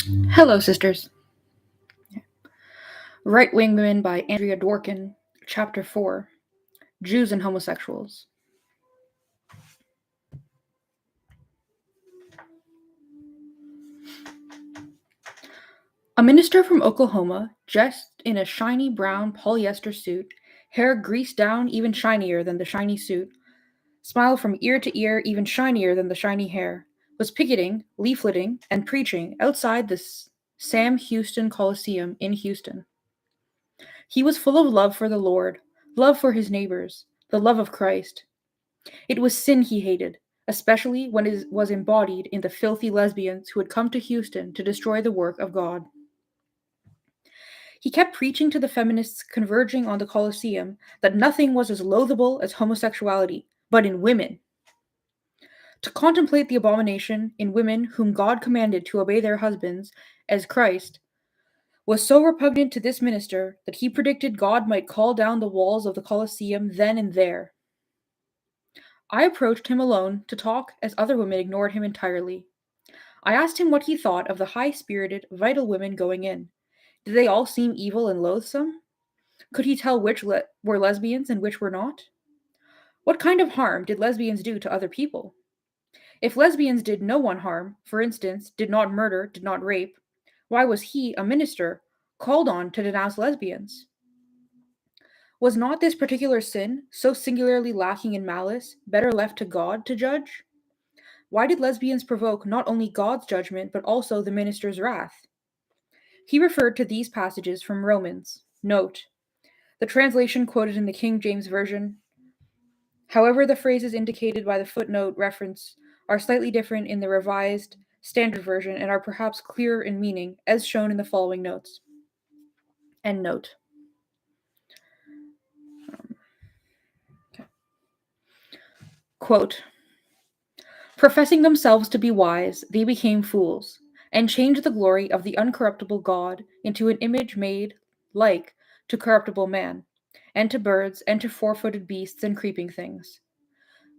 Hello, sisters. Right Wing Women by Dworkin, Chapter 4 Jews and Homosexuals. A minister from Oklahoma, dressed in a shiny brown polyester suit, hair greased down even shinier than the shiny suit, smile from ear to ear even shinier than the shiny hair, was picketing, leafleting, and preaching outside the Sam Houston Coliseum in Houston. He was full of love for the Lord, love for his neighbors, the love of Christ. It was sin he hated, especially when it was embodied in the filthy lesbians who had come to Houston to destroy the work of God. He kept preaching to the feminists converging on the Coliseum that nothing was as loathable as homosexuality, but in women. To contemplate the abomination in women whom God commanded to obey their husbands as Christ was so repugnant to this minister that he predicted God might call down the walls of the Coliseum then and there. I approached him alone to talk as other women ignored him entirely. I asked him what he thought of the high-spirited, vital women going in. Did they all seem evil and loathsome? Could he tell which were lesbians and which were not? What kind of harm did lesbians do to other people? If lesbians did no one harm, for instance, did not murder, did not rape, why was he, a minister, called on to denounce lesbians? Was not this particular sin, so singularly lacking in malice, better left to God to judge? Why did lesbians provoke not only God's judgment, but also the minister's wrath? He referred to these passages from Romans. Note: the translation quoted in the King James Version. However, the phrases indicated by the footnote reference are slightly different in the Revised Standard Version and are perhaps clearer in meaning, as shown in the following notes. End note. Okay. Quote, professing themselves to be wise, they became fools, and changed the glory of the uncorruptible God into an image made like to corruptible man, and to birds, and to four-footed beasts and creeping things.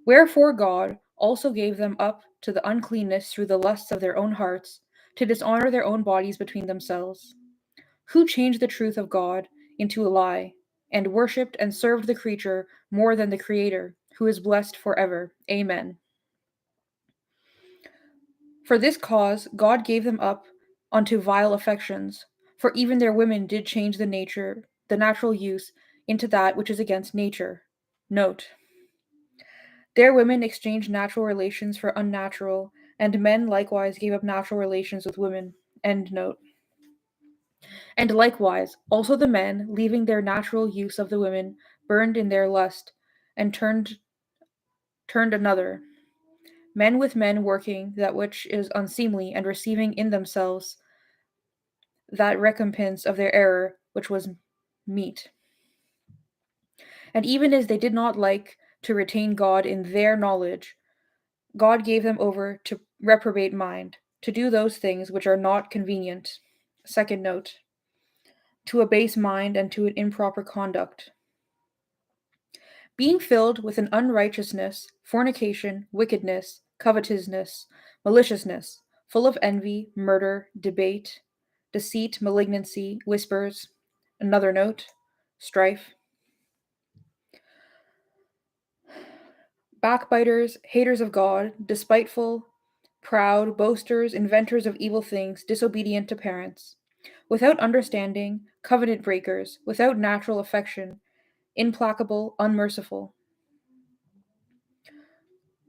Wherefore God also gave them up to the uncleanness through the lusts of their own hearts, to dishonor their own bodies between themselves, who changed the truth of God into a lie, and worshipped and served the creature more than the Creator, who is blessed forever. Amen. For this cause God gave them up unto vile affections, for even their women did change the natural use, into that which is against nature. Note: their women exchanged natural relations for unnatural, and men likewise gave up natural relations with women. End note. And likewise, also the men, leaving their natural use of the women, burned in their lust, and turned another. Men with men working that which is unseemly, and receiving in themselves that recompense of their error which was meet. And even as they did not like to retain God in their knowledge, God gave them over to reprobate mind, to do those things which are not convenient. Second note: to a base mind and to an improper conduct. Being filled with an unrighteousness, fornication, wickedness, covetousness, maliciousness, full of envy, murder, debate, deceit, malignancy, whispers. Another note: strife. Backbiters, haters of God, despiteful, proud, boasters, inventors of evil things, disobedient to parents, without understanding, covenant breakers, without natural affection, implacable, unmerciful,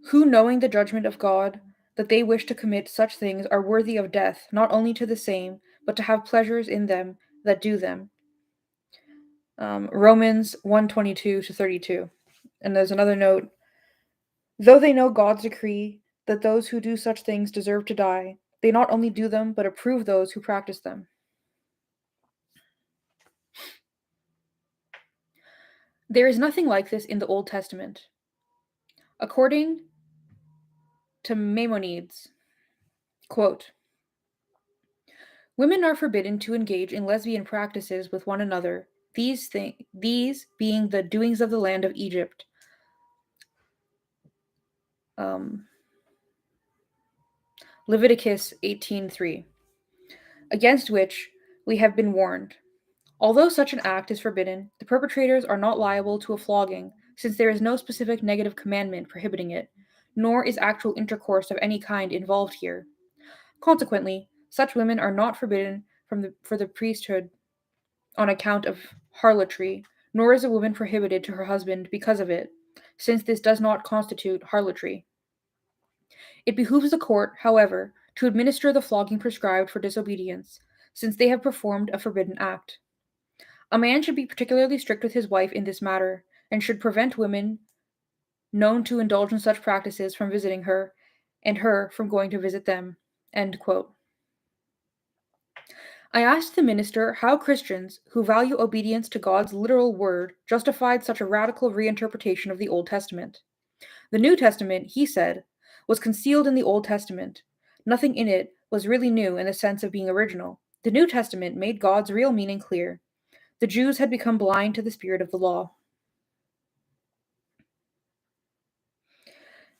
who, knowing the judgment of God, that they wish to commit such things, are worthy of death, not only to the same, but to have pleasures in them that do them. Romans 1:22-32. And there's another note: though they know God's decree that those who do such things deserve to die, they not only do them, but approve those who practice them. There is nothing like this in the Old Testament. According to Maimonides, quote, women are forbidden to engage in lesbian practices with one another, these being the doings of the land of Egypt. Leviticus 18:3. against which we have been warned. Although such an act is forbidden, the perpetrators are not liable to a flogging, since there is no specific negative commandment prohibiting it, nor is actual intercourse of any kind involved here. Consequently, such women are not forbidden for the priesthood on account of harlotry, nor is a woman prohibited to her husband because of it, since this does not constitute harlotry. It behooves the court, however, to administer the flogging prescribed for disobedience, since they have performed a forbidden act. A man should be particularly strict with his wife in this matter, and should prevent women known to indulge in such practices from visiting her, and her from going to visit them. End quote. I asked the minister how Christians, who value obedience to God's literal word, justified such a radical reinterpretation of the Old Testament. The New Testament, he said, was concealed in the Old Testament. Nothing in it was really new in the sense of being original. The New Testament made God's real meaning clear. The Jews had become blind to the spirit of the law.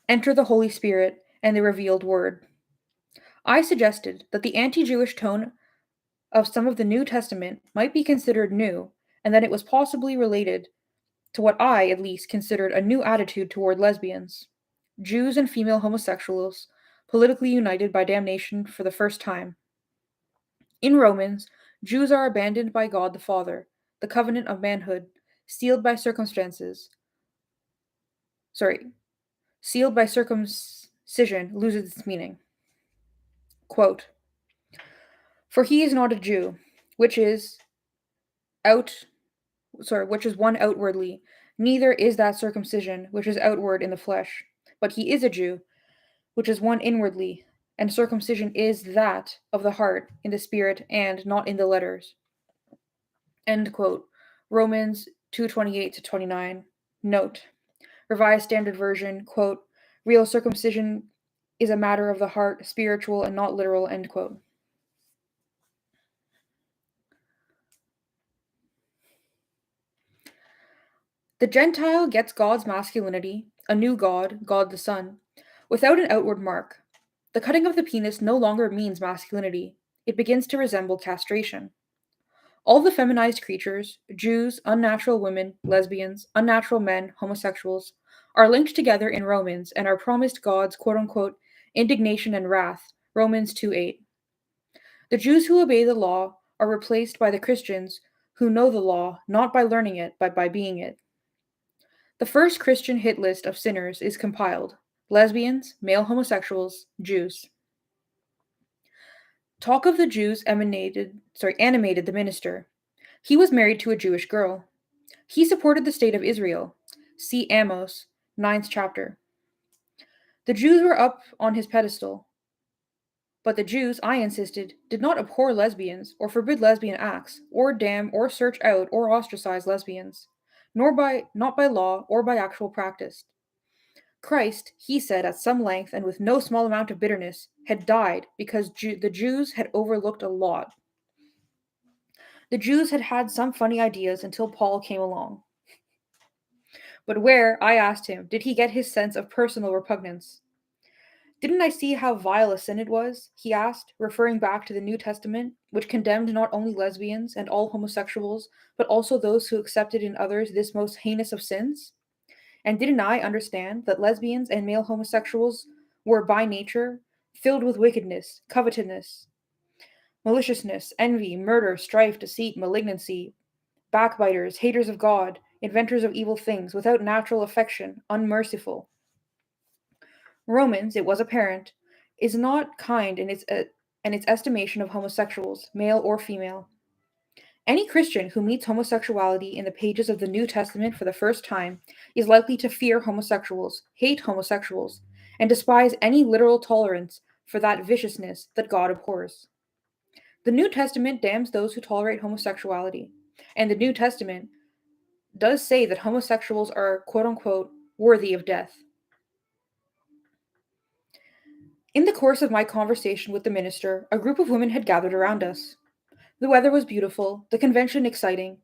Enter the Holy Spirit and the revealed word. I suggested that the anti-Jewish tone of some of the New Testament might be considered new, and that it was possibly related to what I, at least, considered a new attitude toward lesbians. Jews and female homosexuals, politically united by damnation for the first time. In Romans, Jews are abandoned by God the Father, the covenant of manhood, sealed by circumcision loses its meaning. Quote, for he is not a Jew, which is one outwardly, neither is that circumcision which is outward in the flesh, but he is a Jew, which is one inwardly, and circumcision is that of the heart, in the spirit, and not in the letters. End quote. Romans 2:28-29. Note. Revised Standard Version, quote, real circumcision is a matter of the heart, spiritual and not literal, end quote. The Gentile gets God's masculinity, a new God, God the Son, without an outward mark. The cutting of the penis no longer means masculinity. It begins to resemble castration. All the feminized creatures, Jews, unnatural women, lesbians, unnatural men, homosexuals, are linked together in Romans and are promised God's quote-unquote indignation and wrath, Romans 2:8. The Jews who obey the law are replaced by the Christians who know the law not by learning it, but by being it. The first Christian hit list of sinners is compiled: lesbians, male homosexuals, Jews. Talk of the Jews animated the minister. He was married to a Jewish girl. He supported the state of Israel. See Amos, 9th chapter. The Jews were up on his pedestal. But the Jews, I insisted, did not abhor lesbians, or forbid lesbian acts, or damn, or search out, or ostracize lesbians, not by law, or by actual practice. Christ, he said at some length and with no small amount of bitterness, had died because the Jews had overlooked a lot. The Jews had had some funny ideas until Paul came along. But where, I asked him, did he get his sense of personal repugnance? Didn't I see how vile a sin it was? He asked, referring back to the New Testament, which condemned not only lesbians and all homosexuals, but also those who accepted in others this most heinous of sins? And didn't I understand that lesbians and male homosexuals were by nature filled with wickedness, covetousness, maliciousness, envy, murder, strife, deceit, malignancy, backbiters, haters of God, inventors of evil things, without natural affection, unmerciful? Romans, it was apparent, is not kind in its estimation of homosexuals, male or female. Any Christian who meets homosexuality in the pages of the New Testament for the first time is likely to fear homosexuals, hate homosexuals, and despise any literal tolerance for that viciousness that God abhors. The New Testament damns those who tolerate homosexuality, and the New Testament does say that homosexuals are quote-unquote worthy of death. In the course of my conversation with the minister, a group of women had gathered around us. The weather was beautiful, the convention exciting.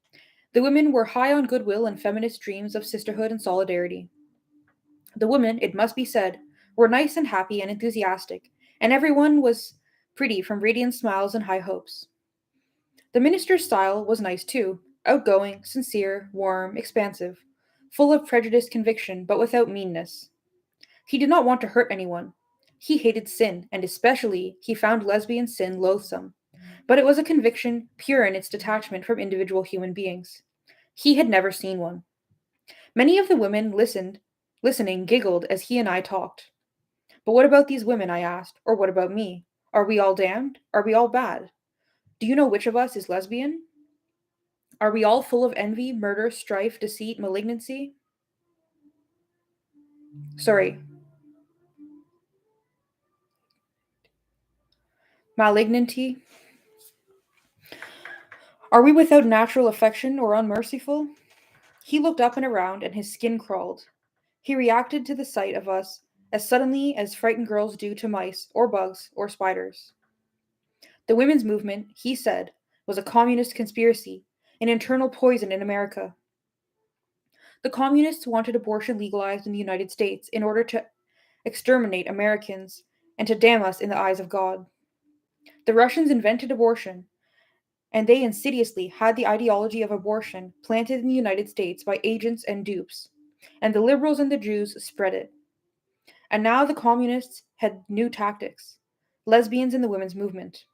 The women were high on goodwill and feminist dreams of sisterhood and solidarity. The women, it must be said, were nice and happy and enthusiastic, and everyone was pretty from radiant smiles and high hopes. The minister's style was nice too, outgoing, sincere, warm, expansive, full of prejudiced conviction, but without meanness. He did not want to hurt anyone. He hated sin, and especially he found lesbian sin loathsome. But it was a conviction pure in its detachment from individual human beings. He had never seen one. Many of the women listening giggled as he and I talked. But what about these women, I asked, or what about me? Are we all damned? Are we all bad? Do you know which of us is lesbian? Are we all full of envy, murder, strife, deceit, malignancy? Sorry, malignity? Are we without natural affection or unmerciful? He looked up and around, and his skin crawled. He reacted to the sight of us as suddenly as frightened girls do to mice, or bugs, or spiders. The women's movement, he said, was a communist conspiracy, an internal poison in America. The communists wanted abortion legalized in the United States in order to exterminate Americans and to damn us in the eyes of God. The Russians invented abortion, and they insidiously had the ideology of abortion planted in the United States by agents and dupes, and the liberals and the Jews spread it. And now the communists had new tactics: lesbians in the women's movement.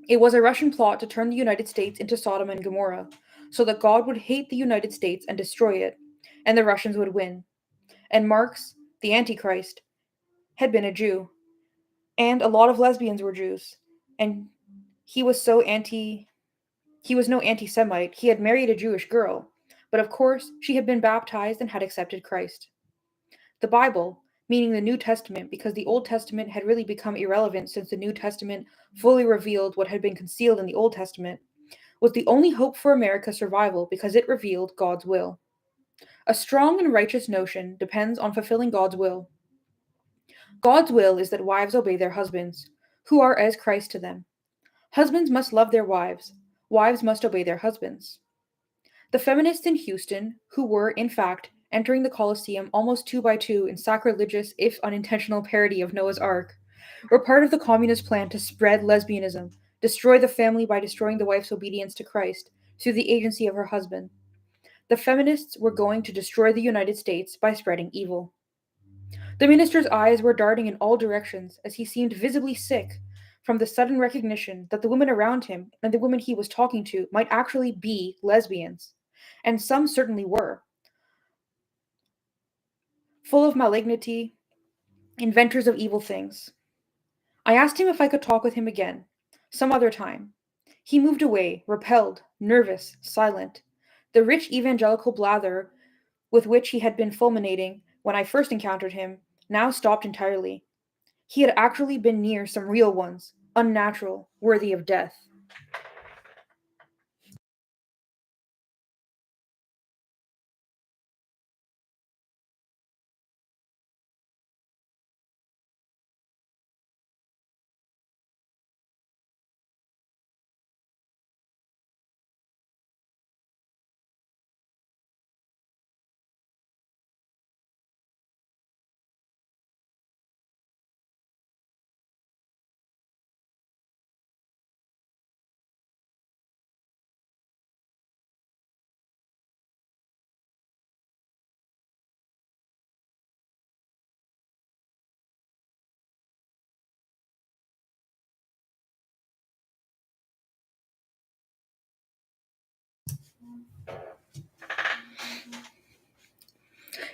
It was a Russian plot to turn the United States into Sodom and Gomorrah, so that God would hate the United States and destroy it, and the Russians would win. And Marx, the Antichrist, had been a Jew, and a lot of lesbians were Jews, and he was so anti he was no anti-Semite. He had married a Jewish girl, but of course she had been baptized and had accepted Christ. The Bible, meaning the New Testament, because the Old Testament had really become irrelevant since the New Testament fully revealed what had been concealed in the Old Testament, was the only hope for America's survival because it revealed God's will. A strong and righteous notion depends on fulfilling God's will. God's will is that wives obey their husbands, who are as Christ to them. Husbands must love their wives. Wives must obey their husbands. The feminists in Houston, who were, in fact, entering the Coliseum almost two by two in sacrilegious, if unintentional, parody of Noah's Ark, were part of the communist plan to spread lesbianism, destroy the family by destroying the wife's obedience to Christ through the agency of her husband. The feminists were going to destroy the United States by spreading evil. The minister's eyes were darting in all directions as he seemed visibly sick from the sudden recognition that the women around him and the women he was talking to might actually be lesbians. And some certainly were. Full of malignity, inventors of evil things. I asked him if I could talk with him again, some other time. He moved away, repelled, nervous, silent. The rich evangelical blather with which he had been fulminating when I first encountered him now stopped entirely. He had actually been near some real ones, unnatural, worthy of death.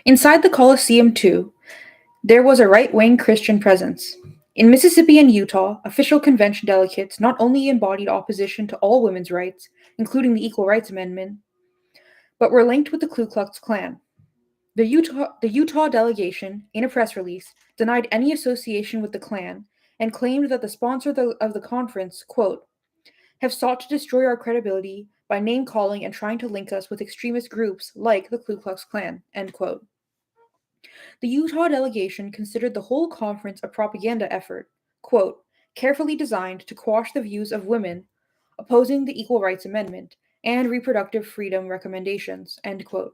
Inside the Coliseum, too, there was a right wing Christian presence. In Mississippi and Utah, official convention delegates not only embodied opposition to all women's rights, including the Equal Rights Amendment, but were linked with the Ku Klux Klan. The Utah delegation, in a press release, denied any association with the Klan and claimed that the sponsor of the conference, quote, have sought to destroy our credibility by name calling and trying to link us with extremist groups like the Ku Klux Klan, end quote. The Utah delegation considered the whole conference a propaganda effort, quote, carefully designed to quash the views of women opposing the Equal Rights Amendment and reproductive freedom recommendations, end quote.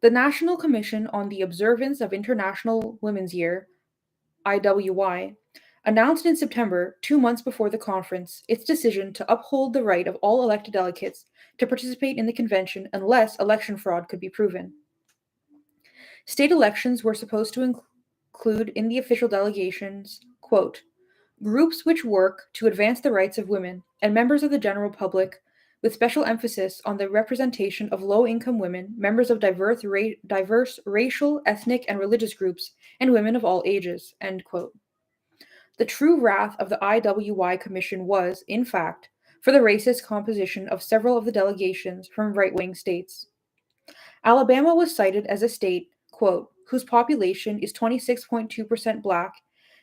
The National Commission on the Observance of International Women's Year, IWY, announced in September, 2 months before the conference, its decision to uphold the right of all elected delegates to participate in the convention unless election fraud could be proven. State elections were supposed to include in the official delegations, quote, groups which work to advance the rights of women and members of the general public, with special emphasis on the representation of low income women, members of diverse racial, ethnic, and religious groups, and women of all ages. End quote. The true wrath of the IWY Commission was, in fact, for the racist composition of several of the delegations from right wing states. Alabama was cited as a state, quote, whose population is 26.2% black,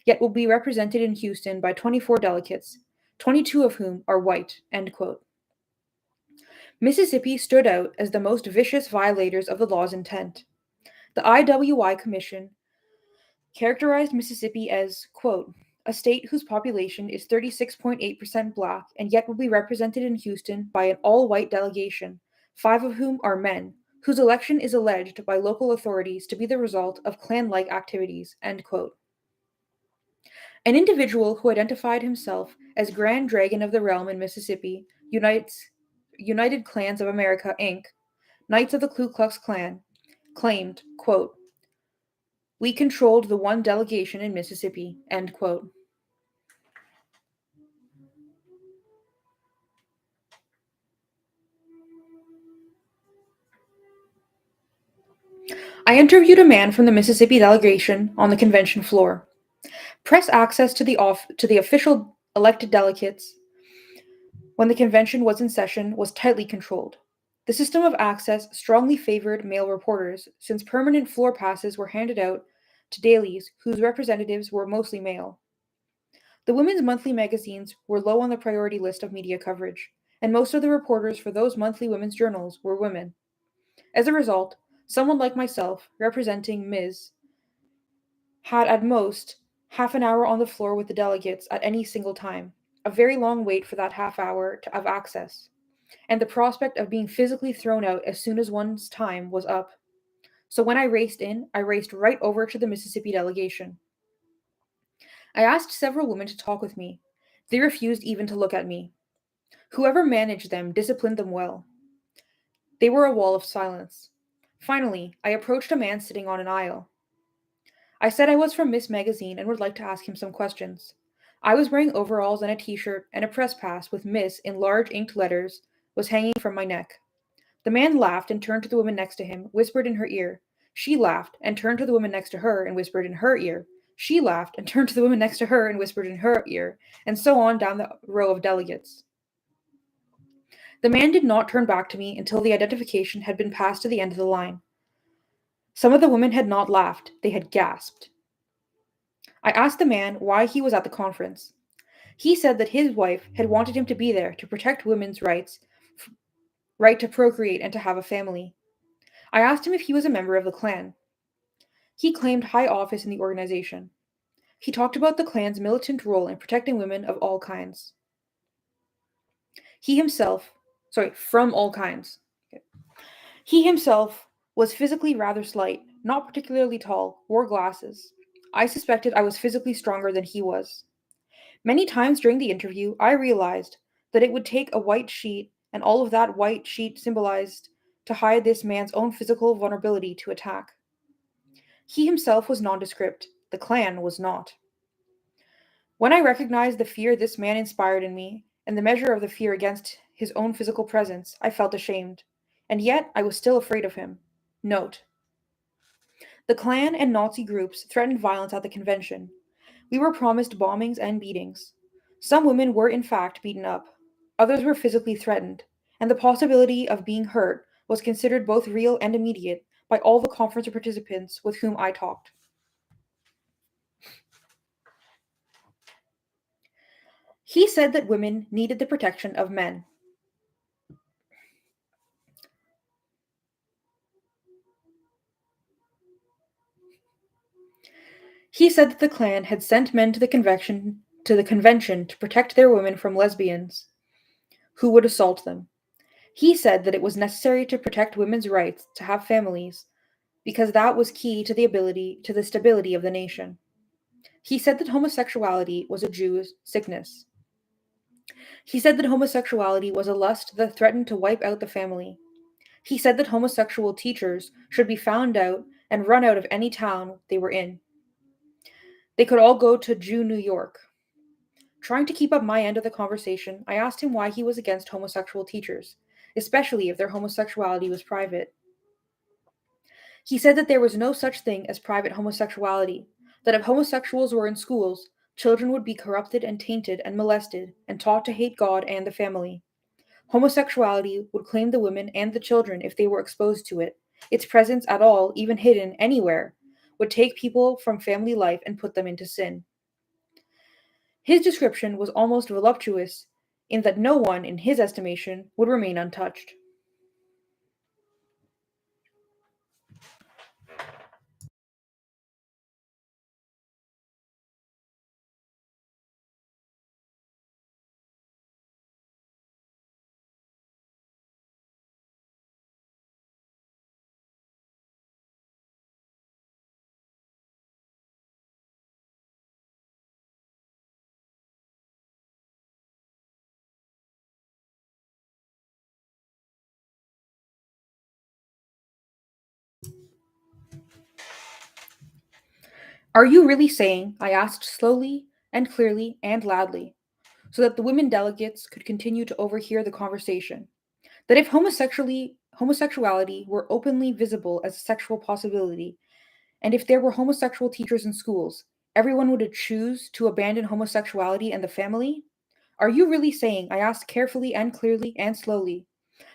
yet will be represented in Houston by 24 delegates, 22 of whom are white, end quote. Mississippi stood out as the most vicious violators of the law's intent. The IWY Commission characterized Mississippi as, quote, a state whose population is 36.8% black and yet will be represented in Houston by an all white delegation, 5 of whom are men, whose election is alleged by local authorities to be the result of Klan like activities, end quote. An individual who identified himself as Grand Dragon of the Realm in Mississippi, United Klans of America, Inc., Knights of the Ku Klux Klan, claimed, quote, we controlled the one delegation in Mississippi, end quote. I interviewed a man from the Mississippi delegation on the convention floor. Press access to the official elected delegates when the convention was in session was tightly controlled. The system of access strongly favored male reporters, since permanent floor passes were handed out to dailies whose representatives were mostly male. The women's monthly magazines were low on the priority list of media coverage, and most of the reporters for those monthly women's journals were women. As a result, someone like myself, representing Ms., had at most half an hour on the floor with the delegates at any single time, a very long wait for that half hour of access, and the prospect of being physically thrown out as soon as one's time was up. So when I raced in, I raced right over to the Mississippi delegation. I asked several women to talk with me. They refused even to look at me. Whoever managed them disciplined them well. They were a wall of silence. Finally, I approached a man sitting on an aisle. I said I was from Miss Magazine and would like to ask him some questions. I was wearing overalls and a t-shirt, and a press pass with Miss in large inked letters was hanging from my neck. The man laughed and turned to the woman next to him, whispered in her ear. She laughed and turned to the woman next to her and whispered in her ear. She laughed and turned to the woman next to her and whispered in her ear, and so on down the row of delegates. The man did not turn back to me until the identification had been passed to the end of the line. Some of the women had not laughed, they had gasped. I asked the man why he was at the conference. He said that his wife had wanted him to be there to protect women's right to procreate and to have a family. I asked him if he was a member of the Klan. He claimed high office in the organization. He talked about the Klan's militant role in protecting women of all kinds. From all kinds. Okay. He himself was physically rather slight, not particularly tall, wore glasses. I suspected I was physically stronger than he was. Many times during the interview, I realized that it would take a white sheet, and all of that white sheet symbolized to hide this man's own physical vulnerability to attack. He himself was nondescript. The Klan was not. When I recognized the fear this man inspired in me, and the measure of the fear against his own physical presence, I felt ashamed. And yet I was still afraid of him. Note: the Klan and Nazi groups threatened violence at the convention. We were promised bombings and beatings. Some women were in fact beaten up. Others were physically threatened, and the possibility of being hurt was considered both real and immediate by all the conference participants with whom I talked. He said that women needed the protection of men. He said that the Klan had sent men to the convention to protect their women from lesbians who would assault them. He said that it was necessary to protect women's rights to have families because that was key to the stability of the nation. He said that homosexuality was a Jew's sickness. He said that homosexuality was a lust that threatened to wipe out the family. He said that homosexual teachers should be found out and run out of any town they were in. They could all go to Jew New York. Trying to keep up my end of the conversation, I asked him why he was against homosexual teachers, especially if their homosexuality was private. He said that there was no such thing as private homosexuality, that if homosexuals were in schools, children would be corrupted and tainted and molested and taught to hate God and the family. Homosexuality would claim the women and the children if they were exposed to it. Its presence at all, even hidden anywhere, would take people from family life and put them into sin. His description was almost voluptuous in that no one, in his estimation, would remain untouched. Are you really saying, I asked slowly and clearly and loudly, so that the women delegates could continue to overhear the conversation, that if homosexuality were openly visible as a sexual possibility, and if there were homosexual teachers in schools, everyone would choose to abandon homosexuality and the family? Are you really saying, I asked carefully and clearly and slowly,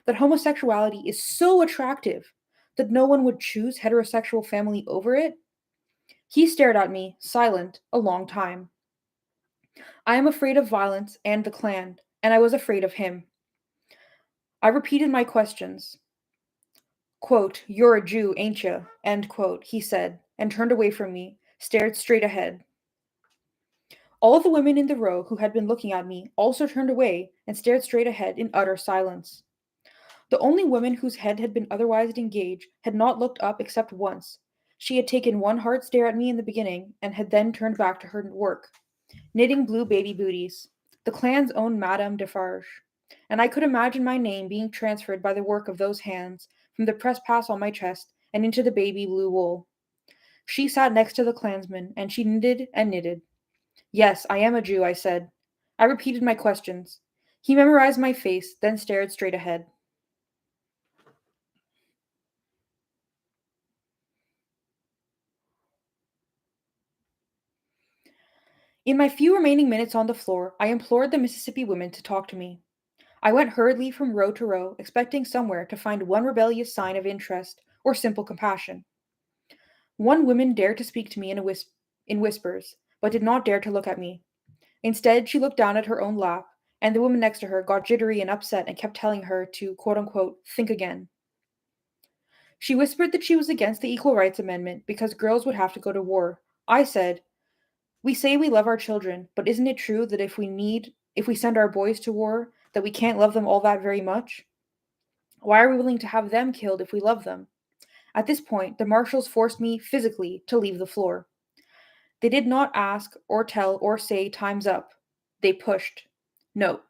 that homosexuality is so attractive that no one would choose heterosexual family over it? He stared at me, silent, a long time. I am afraid of violence and the clan, and I was afraid of him. I repeated my questions. Quote, "You're a Jew, ain't ya?" End quote, he said, and turned away from me, stared straight ahead. All the women in the row who had been looking at me also turned away and stared straight ahead in utter silence. The only woman whose head had been otherwise engaged had not looked up except once. She had taken one hard stare at me in the beginning and had then turned back to her work, knitting blue baby booties, the clan's own Madame Defarge. And I could imagine my name being transferred by the work of those hands from the press pass on my chest and into the baby blue wool. She sat next to the clansman, and she knitted and knitted. Yes, I am a Jew, I said. I repeated my questions. He memorized my face, then stared straight ahead. In my few remaining minutes on the floor, I implored the Mississippi women to talk to me. I went hurriedly from row to row, expecting somewhere to find one rebellious sign of interest or simple compassion. One woman dared to speak to me in whispers, but did not dare to look at me. Instead, she looked down at her own lap, and the woman next to her got jittery and upset and kept telling her to, quote unquote, think again. She whispered that she was against the Equal Rights Amendment because girls would have to go to war. I said, we say we love our children, but isn't it true that if we send our boys to war, that we can't love them all that very much? Why are we willing to have them killed if we love them? At this point, the marshals forced me physically to leave the floor. They did not ask or tell or say time's up. They pushed. No.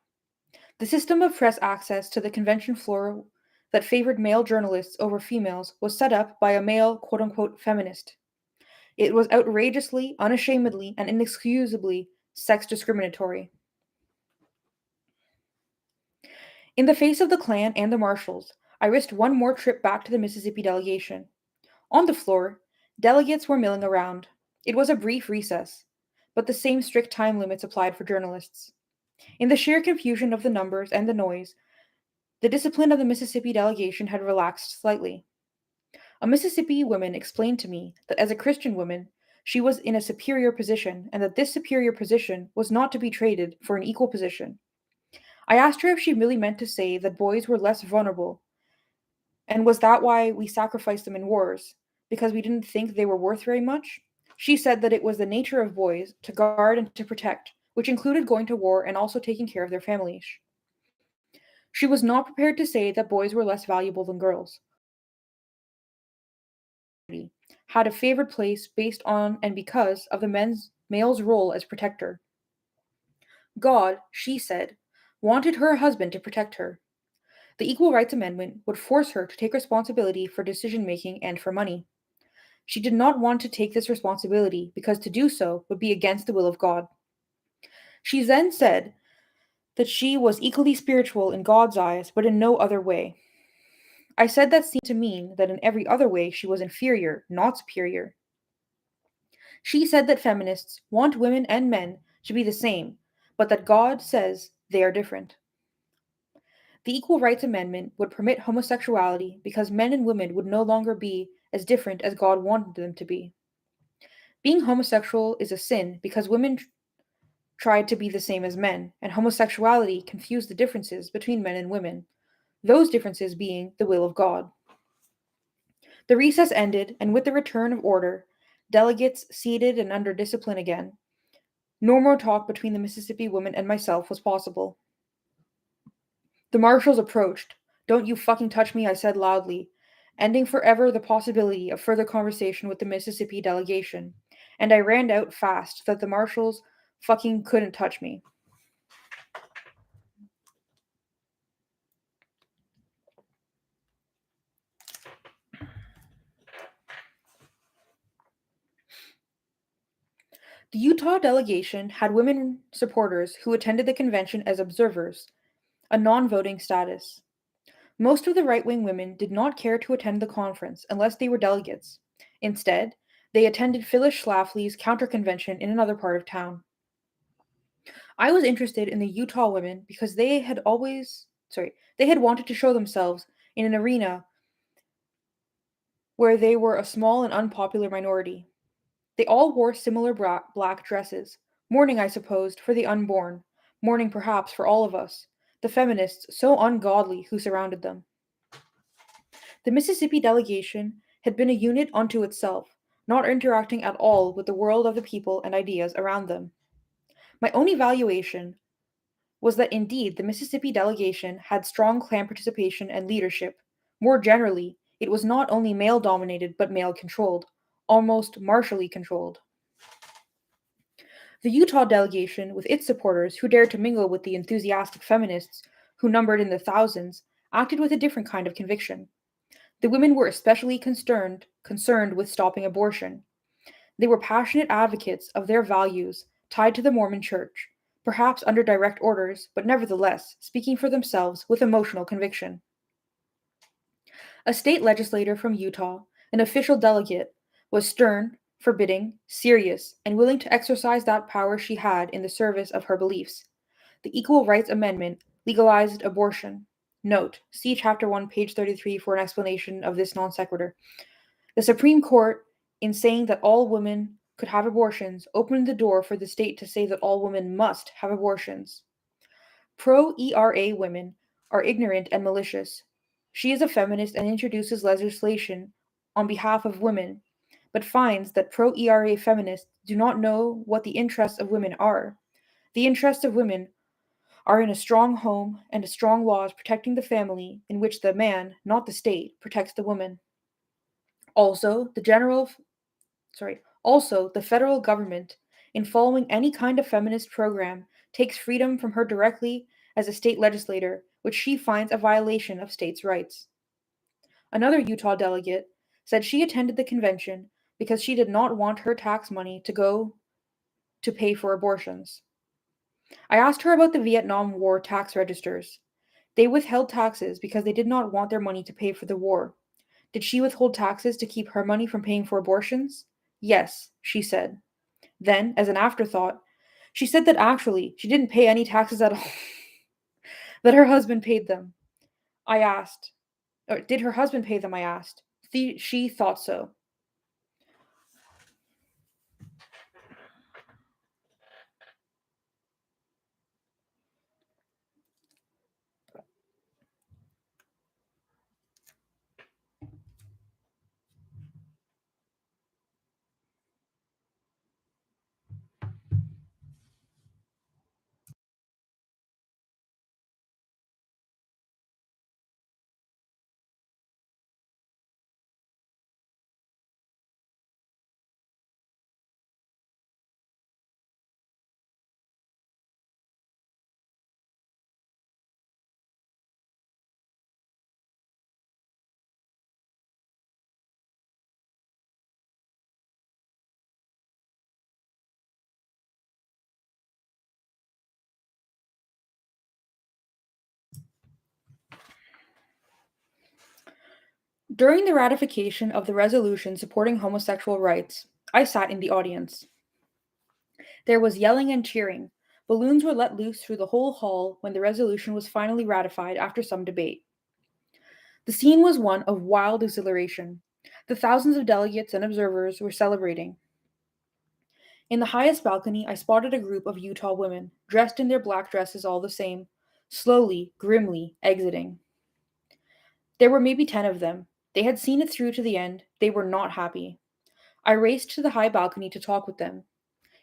The system of press access to the convention floor that favored male journalists over females was set up by a male quote unquote feminist. It was outrageously, unashamedly, and inexcusably sex discriminatory. In the face of the Klan and the marshals, I risked one more trip back to the Mississippi delegation. On the floor, delegates were milling around. It was a brief recess, but the same strict time limits applied for journalists. In the sheer confusion of the numbers and the noise, the discipline of the Mississippi delegation had relaxed slightly. A Mississippi woman explained to me that as a Christian woman, she was in a superior position and that this superior position was not to be traded for an equal position. I asked her if she really meant to say that boys were less vulnerable, and was that why we sacrificed them in wars? Because we didn't think they were worth very much? She said that it was the nature of boys to guard and to protect, which included going to war and also taking care of their families. She was not prepared to say that boys were less valuable than girls. Had a favored place based on and because of the male's role as protector. God, she said, wanted her husband to protect her. The Equal Rights Amendment would force her to take responsibility for decision making and for money. She did not want to take this responsibility because to do so would be against the will of God. She then said that she was equally spiritual in God's eyes, but in no other way. I said that seemed to mean that in every other way she was inferior, not superior. She said that feminists want women and men to be the same, but that God says they are different. The Equal Rights Amendment would permit homosexuality because men and women would no longer be as different as God wanted them to be. Being homosexual is a sin because women tried to be the same as men, and homosexuality confused the differences between men and women, those differences being the will of God. The recess ended, and with the return of order, delegates seated and under discipline again, no more talk between the Mississippi woman and myself was possible. The marshals approached. Don't you fucking touch me, I said loudly, ending forever the possibility of further conversation with the Mississippi delegation, and I ran out fast that the marshals fucking couldn't touch me. The Utah delegation had women supporters who attended the convention as observers, a non voting status. Most of the right wing women did not care to attend the conference unless they were delegates. Instead, they attended Phyllis Schlafly's counter convention in another part of town. I was interested in the Utah women because they had wanted to show themselves in an arena where they were a small and unpopular minority. They all wore similar black dresses, mourning, I supposed, for the unborn, mourning perhaps for all of us, the feminists so ungodly who surrounded them. The Mississippi delegation had been a unit unto itself, not interacting at all with the world of the people and ideas around them. My own evaluation was that indeed the Mississippi delegation had strong clan participation and leadership. More generally, it was not only male dominated but male controlled, almost martially controlled. The Utah delegation, with its supporters who dared to mingle with the enthusiastic feminists who numbered in the thousands, acted with a different kind of conviction. The women were especially concerned with stopping abortion. They were passionate advocates of their values tied to the Mormon Church, perhaps under direct orders, but nevertheless speaking for themselves with emotional conviction. A state legislator from Utah, an official delegate, was stern, forbidding, serious, and willing to exercise that power she had in the service of her beliefs. The Equal Rights Amendment legalized abortion. Note, see Chapter 1, page 33 for an explanation of this non sequitur. The Supreme Court, in saying that all women could have abortions, opened the door for the state to say that all women must have abortions. Pro ERA women are ignorant and malicious. She is a feminist and introduces legislation on behalf of women, but finds that pro ERA feminists do not know what the interests of women are. The interests of women are in a strong home and a strong laws protecting the family in which the man, not the state, protects the woman. Also, the federal government, in following any kind of feminist program, takes freedom from her directly as a state legislator, which she finds a violation of states' rights. Another Utah delegate said she attended the convention because she did not want her tax money to go to pay for abortions. I asked her about the Vietnam War tax registers. They withheld taxes because they did not want their money to pay for the war. Did she withhold taxes to keep her money from paying for abortions? Yes, she said. Then, as an afterthought, she said that actually she didn't pay any taxes at all, that her husband paid them. I asked, or did her husband pay them? I asked. She thought so. During the ratification of the resolution supporting homosexual rights, I sat in the audience. There was yelling and cheering. Balloons were let loose through the whole hall when the resolution was finally ratified after some debate. The scene was one of wild exhilaration. The thousands of delegates and observers were celebrating. In the highest balcony, I spotted a group of Utah women, dressed in their black dresses all the same, slowly, grimly exiting. There were maybe 10 of them. They had seen it through to the end. They were not happy. I raced to the high balcony to talk with them.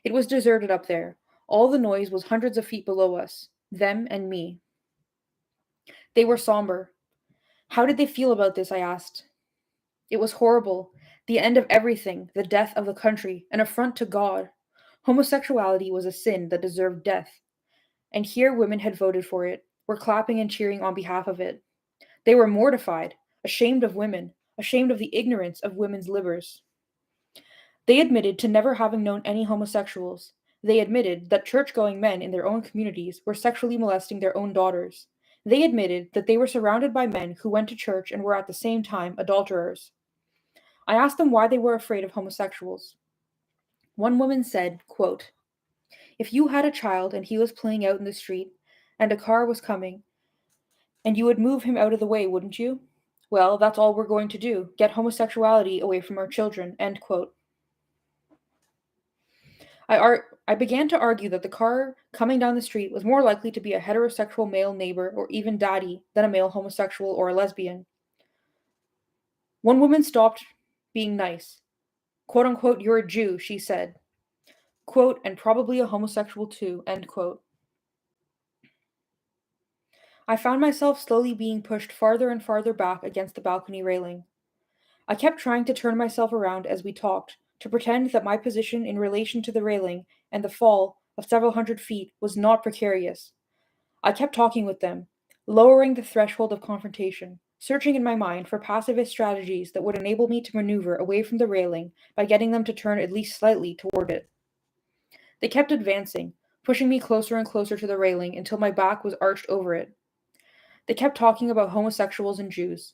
It was deserted up there. All the noise was hundreds of feet below us, them and me. They were somber. How did they feel about this? I asked. It was horrible. The end of everything, the death of the country, an affront to God. Homosexuality was a sin that deserved death. And here women had voted for it, were clapping and cheering on behalf of it. They were mortified, ashamed of women, ashamed of the ignorance of women's livers. They admitted to never having known any homosexuals. They admitted that church-going men in their own communities were sexually molesting their own daughters. They admitted that they were surrounded by men who went to church and were at the same time adulterers. I asked them why they were afraid of homosexuals. One woman said, quote, "If you had a child and he was playing out in the street, and a car was coming, and you would move him out of the way, wouldn't you? Well, that's all we're going to do, get homosexuality away from our children." End quote. I began to argue that the car coming down the street was more likely to be a heterosexual male neighbor or even daddy than a male homosexual or a lesbian. One woman stopped being nice. "Quote unquote, you're a Jew," she said. Quote, "and probably a homosexual too," end quote. I found myself slowly being pushed farther and farther back against the balcony railing. I kept trying to turn myself around as we talked, to pretend that my position in relation to the railing and the fall of several hundred feet was not precarious. I kept talking with them, lowering the threshold of confrontation, searching in my mind for pacifist strategies that would enable me to maneuver away from the railing by getting them to turn at least slightly toward it. They kept advancing, pushing me closer and closer to the railing until my back was arched over it. They kept talking about homosexuals and Jews.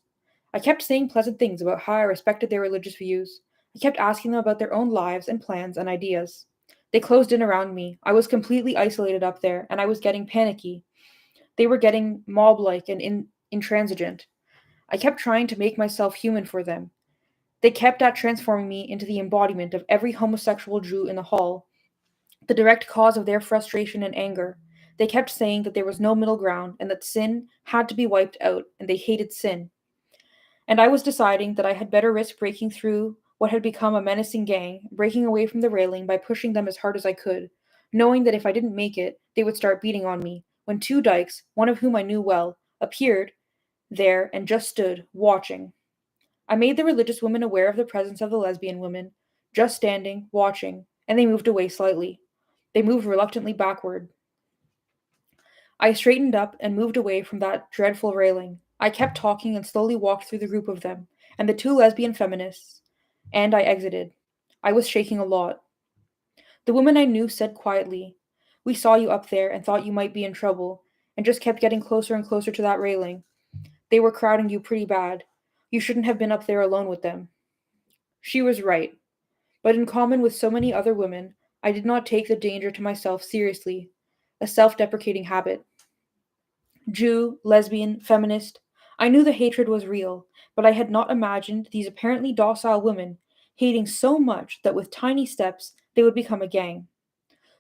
I kept saying pleasant things about how I respected their religious views. I kept asking them about their own lives and plans and ideas. They closed in around me. I was completely isolated up there, and I was getting panicky. They were getting mob-like and intransigent. I kept trying to make myself human for them. They kept at transforming me into the embodiment of every homosexual Jew in the hall, the direct cause of their frustration and anger. They kept saying that there was no middle ground and that sin had to be wiped out, and they hated sin. And I was deciding that I had better risk breaking through what had become a menacing gang, breaking away from the railing by pushing them as hard as I could, knowing that if I didn't make it, they would start beating on me, when two dykes, one of whom I knew well, appeared there and just stood, watching. I made the religious women aware of the presence of the lesbian women, just standing, watching, and they moved away slightly. They moved reluctantly backward. I straightened up and moved away from that dreadful railing. I kept talking and slowly walked through the group of them, and the two lesbian feminists, and I exited. I was shaking a lot. The woman I knew said quietly, "We saw you up there and thought you might be in trouble, and just kept getting closer and closer to that railing. They were crowding you pretty bad. You shouldn't have been up there alone with them." She was right, but in common with so many other women, I did not take the danger to myself seriously, a self-deprecating habit. Jew, lesbian, feminist. I knew the hatred was real, but I had not imagined these apparently docile women hating so much that with tiny steps they would become a gang.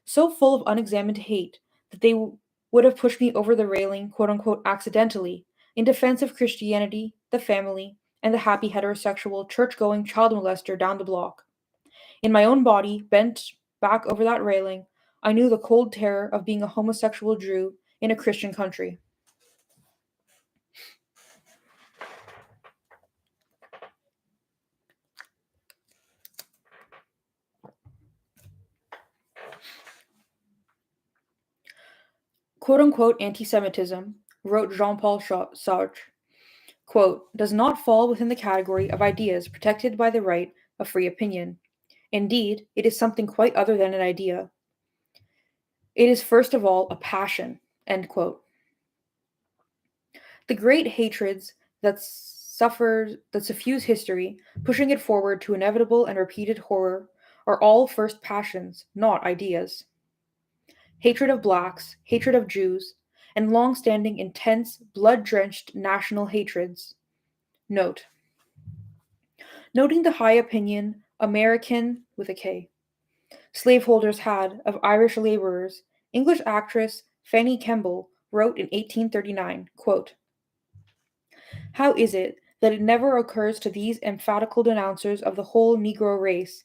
So full of unexamined hate that they would have pushed me over the railing, quote unquote, accidentally, in defense of Christianity, the family, and the happy heterosexual, church going child molester down the block. In my own body, bent back over that railing, I knew the cold terror of being a homosexual Jew in a Christian country. Quote unquote anti Semitism, wrote Jean Paul Sartre, quote, does not fall within the category of ideas protected by the right of free opinion. Indeed, it is something quite other than an idea. It is first of all a passion. End quote. The great hatreds that suffuse history, pushing it forward to inevitable and repeated horror, are all first passions, not ideas. Hatred of blacks, hatred of Jews, and long-standing intense, blood-drenched national hatreds. Note. Noting the high opinion American with a K slaveholders had of Irish laborers, English actress Fanny Kemble wrote in 1839, quote, "How is it that it never occurs to these emphatical denouncers of the whole Negro race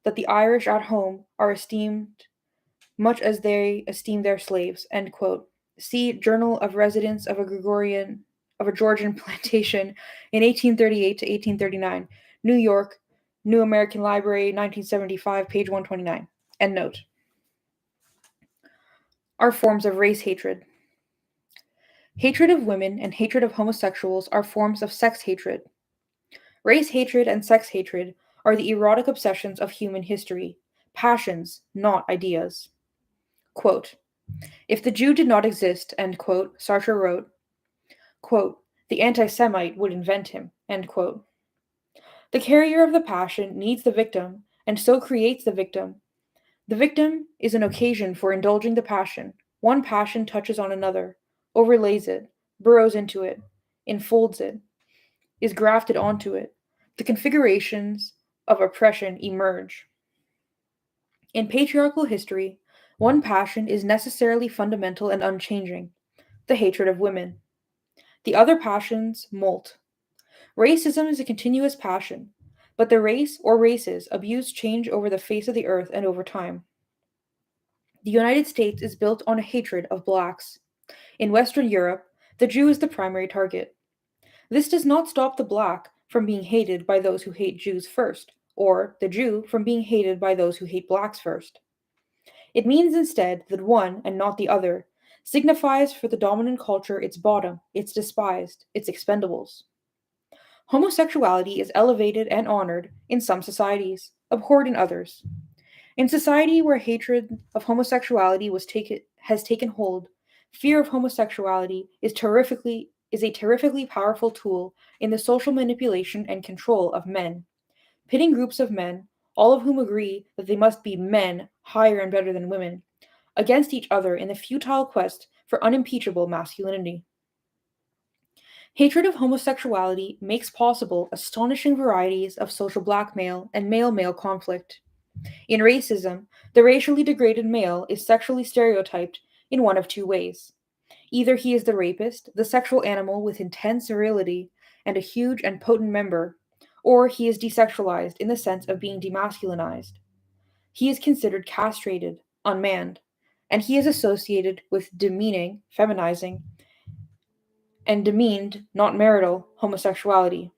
that the Irish at home are esteemed much as they esteem their slaves?" End quote. See Journal of Residence of a Georgian Plantation in 1838 to 1839, New York, New American Library, 1975, page 129. End note. Are forms of race hatred. Hatred of women and hatred of homosexuals are forms of sex hatred. Race hatred and sex hatred are the erotic obsessions of human history, passions, not ideas. Quote, "If the Jew did not exist," end quote, Sartre wrote, quote, "the anti-Semite would invent him," end quote. The carrier of the passion needs the victim, and so creates the victim. The victim is an occasion for indulging the passion. One passion touches on another, overlays it, burrows into it, enfolds it, is grafted onto it. The configurations of oppression emerge. In patriarchal history, one passion is necessarily fundamental and unchanging, the hatred of women. The other passions molt. Racism is a continuous passion, but the race or races abused change over the face of the earth and over time. The United States is built on a hatred of blacks. In Western Europe, the Jew is the primary target. This does not stop the black from being hated by those who hate Jews first, or the Jew from being hated by those who hate blacks first. It means instead that one, and not the other, signifies for the dominant culture its bottom, its despised, its expendables. Homosexuality is elevated and honored in some societies, abhorred in others. In society where hatred of homosexuality has taken hold, fear of homosexuality is a terrifically powerful tool in the social manipulation and control of men, pitting groups of men, all of whom agree that they must be men higher and better than women, against each other in the futile quest for unimpeachable masculinity. Hatred of homosexuality makes possible astonishing varieties of social blackmail and male-male conflict. In racism, the racially degraded male is sexually stereotyped in one of two ways. Either he is the rapist, the sexual animal with intense virility and a huge and potent member, or he is desexualized in the sense of being demasculinized. He is considered castrated, unmanned, and he is associated with demeaning, feminizing, and demeaned, not marital, homosexuality.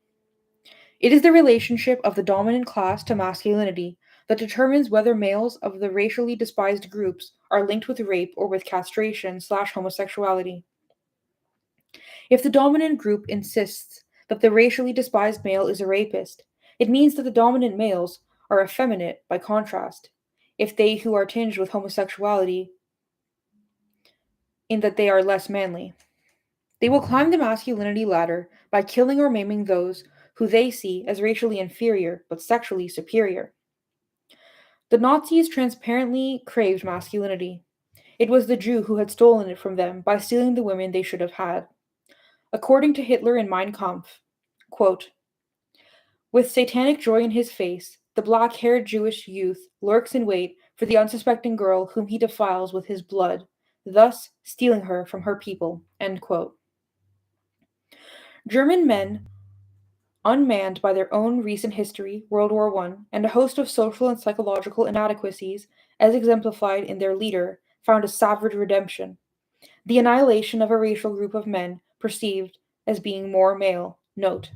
It is the relationship of the dominant class to masculinity that determines whether males of the racially despised groups are linked with rape or with castration/homosexuality. If the dominant group insists that the racially despised male is a rapist, it means that the dominant males are effeminate by contrast, if they who are tinged with homosexuality, in that they are less manly. They will climb the masculinity ladder by killing or maiming those who they see as racially inferior but sexually superior. The Nazis transparently craved masculinity. It was the Jew who had stolen it from them by stealing the women they should have had. According to Hitler in Mein Kampf, quote, "With satanic joy in his face, the black-haired Jewish youth lurks in wait for the unsuspecting girl whom he defiles with his blood, thus stealing her from her people." End quote. German men, unmanned by their own recent history, World War I, and a host of social and psychological inadequacies, as exemplified in their leader, found a savage redemption: the annihilation of a racial group of men perceived as being more male. Note.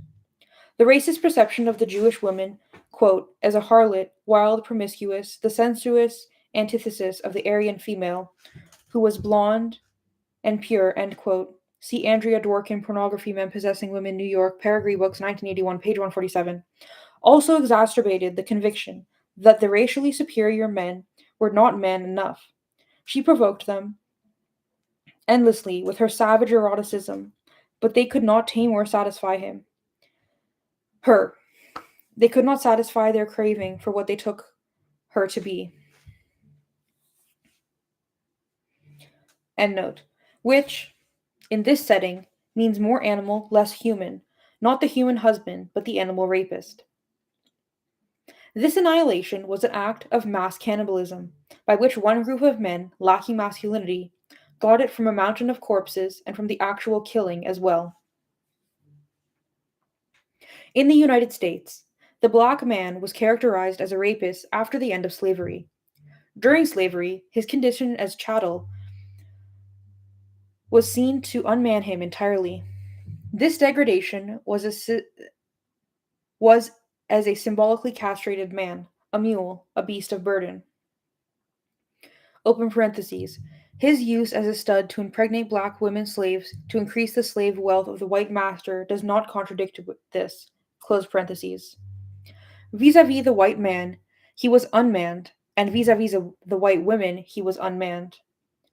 The racist perception of the Jewish woman, quote, as a harlot, wild, promiscuous, the sensuous antithesis of the Aryan female, who was blonde and pure, end quote. See Andrea Dworkin, Pornography, Men Possessing Women, New York, Paragraph Books, 1981, page 147, also exacerbated the conviction that the racially superior men were not men enough. She provoked them endlessly with her savage eroticism, but they could not tame or satisfy him. Her. They could not satisfy their craving for what they took her to be. End note. Which, in this setting, means more animal, less human, not the human husband, but the animal rapist. This annihilation was an act of mass cannibalism, by which one group of men, lacking masculinity, got it from a mountain of corpses and from the actual killing as well. In the United States, the black man was characterized as a rapist after the end of slavery. During slavery, his condition as chattel was seen to unman him entirely. This degradation was as a symbolically castrated man, a mule, a beast of burden. Open parentheses. His use as a stud to impregnate black women slaves to increase the slave wealth of the white master does not contradict this. Close parentheses. Vis-a-vis the white man, he was unmanned, and vis-a-vis the white women, he was unmanned.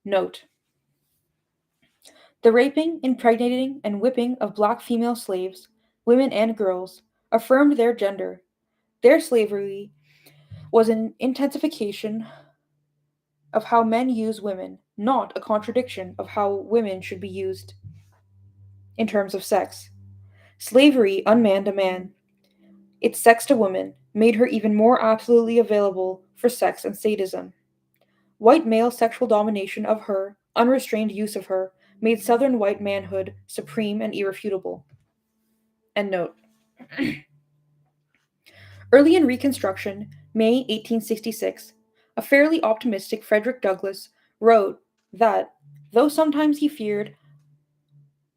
Note. The raping, impregnating, and whipping of black female slaves, women and girls, affirmed their gender. Their slavery was an intensification of how men use women, not a contradiction of how women should be used in terms of sex. Slavery unmanned a man. It sexed a woman, made her even more absolutely available for sex and sadism. White male sexual domination of her, unrestrained use of her, made Southern white manhood supreme and irrefutable. End note. Early in Reconstruction, May 1866, a fairly optimistic Frederick Douglass wrote that, though sometimes he feared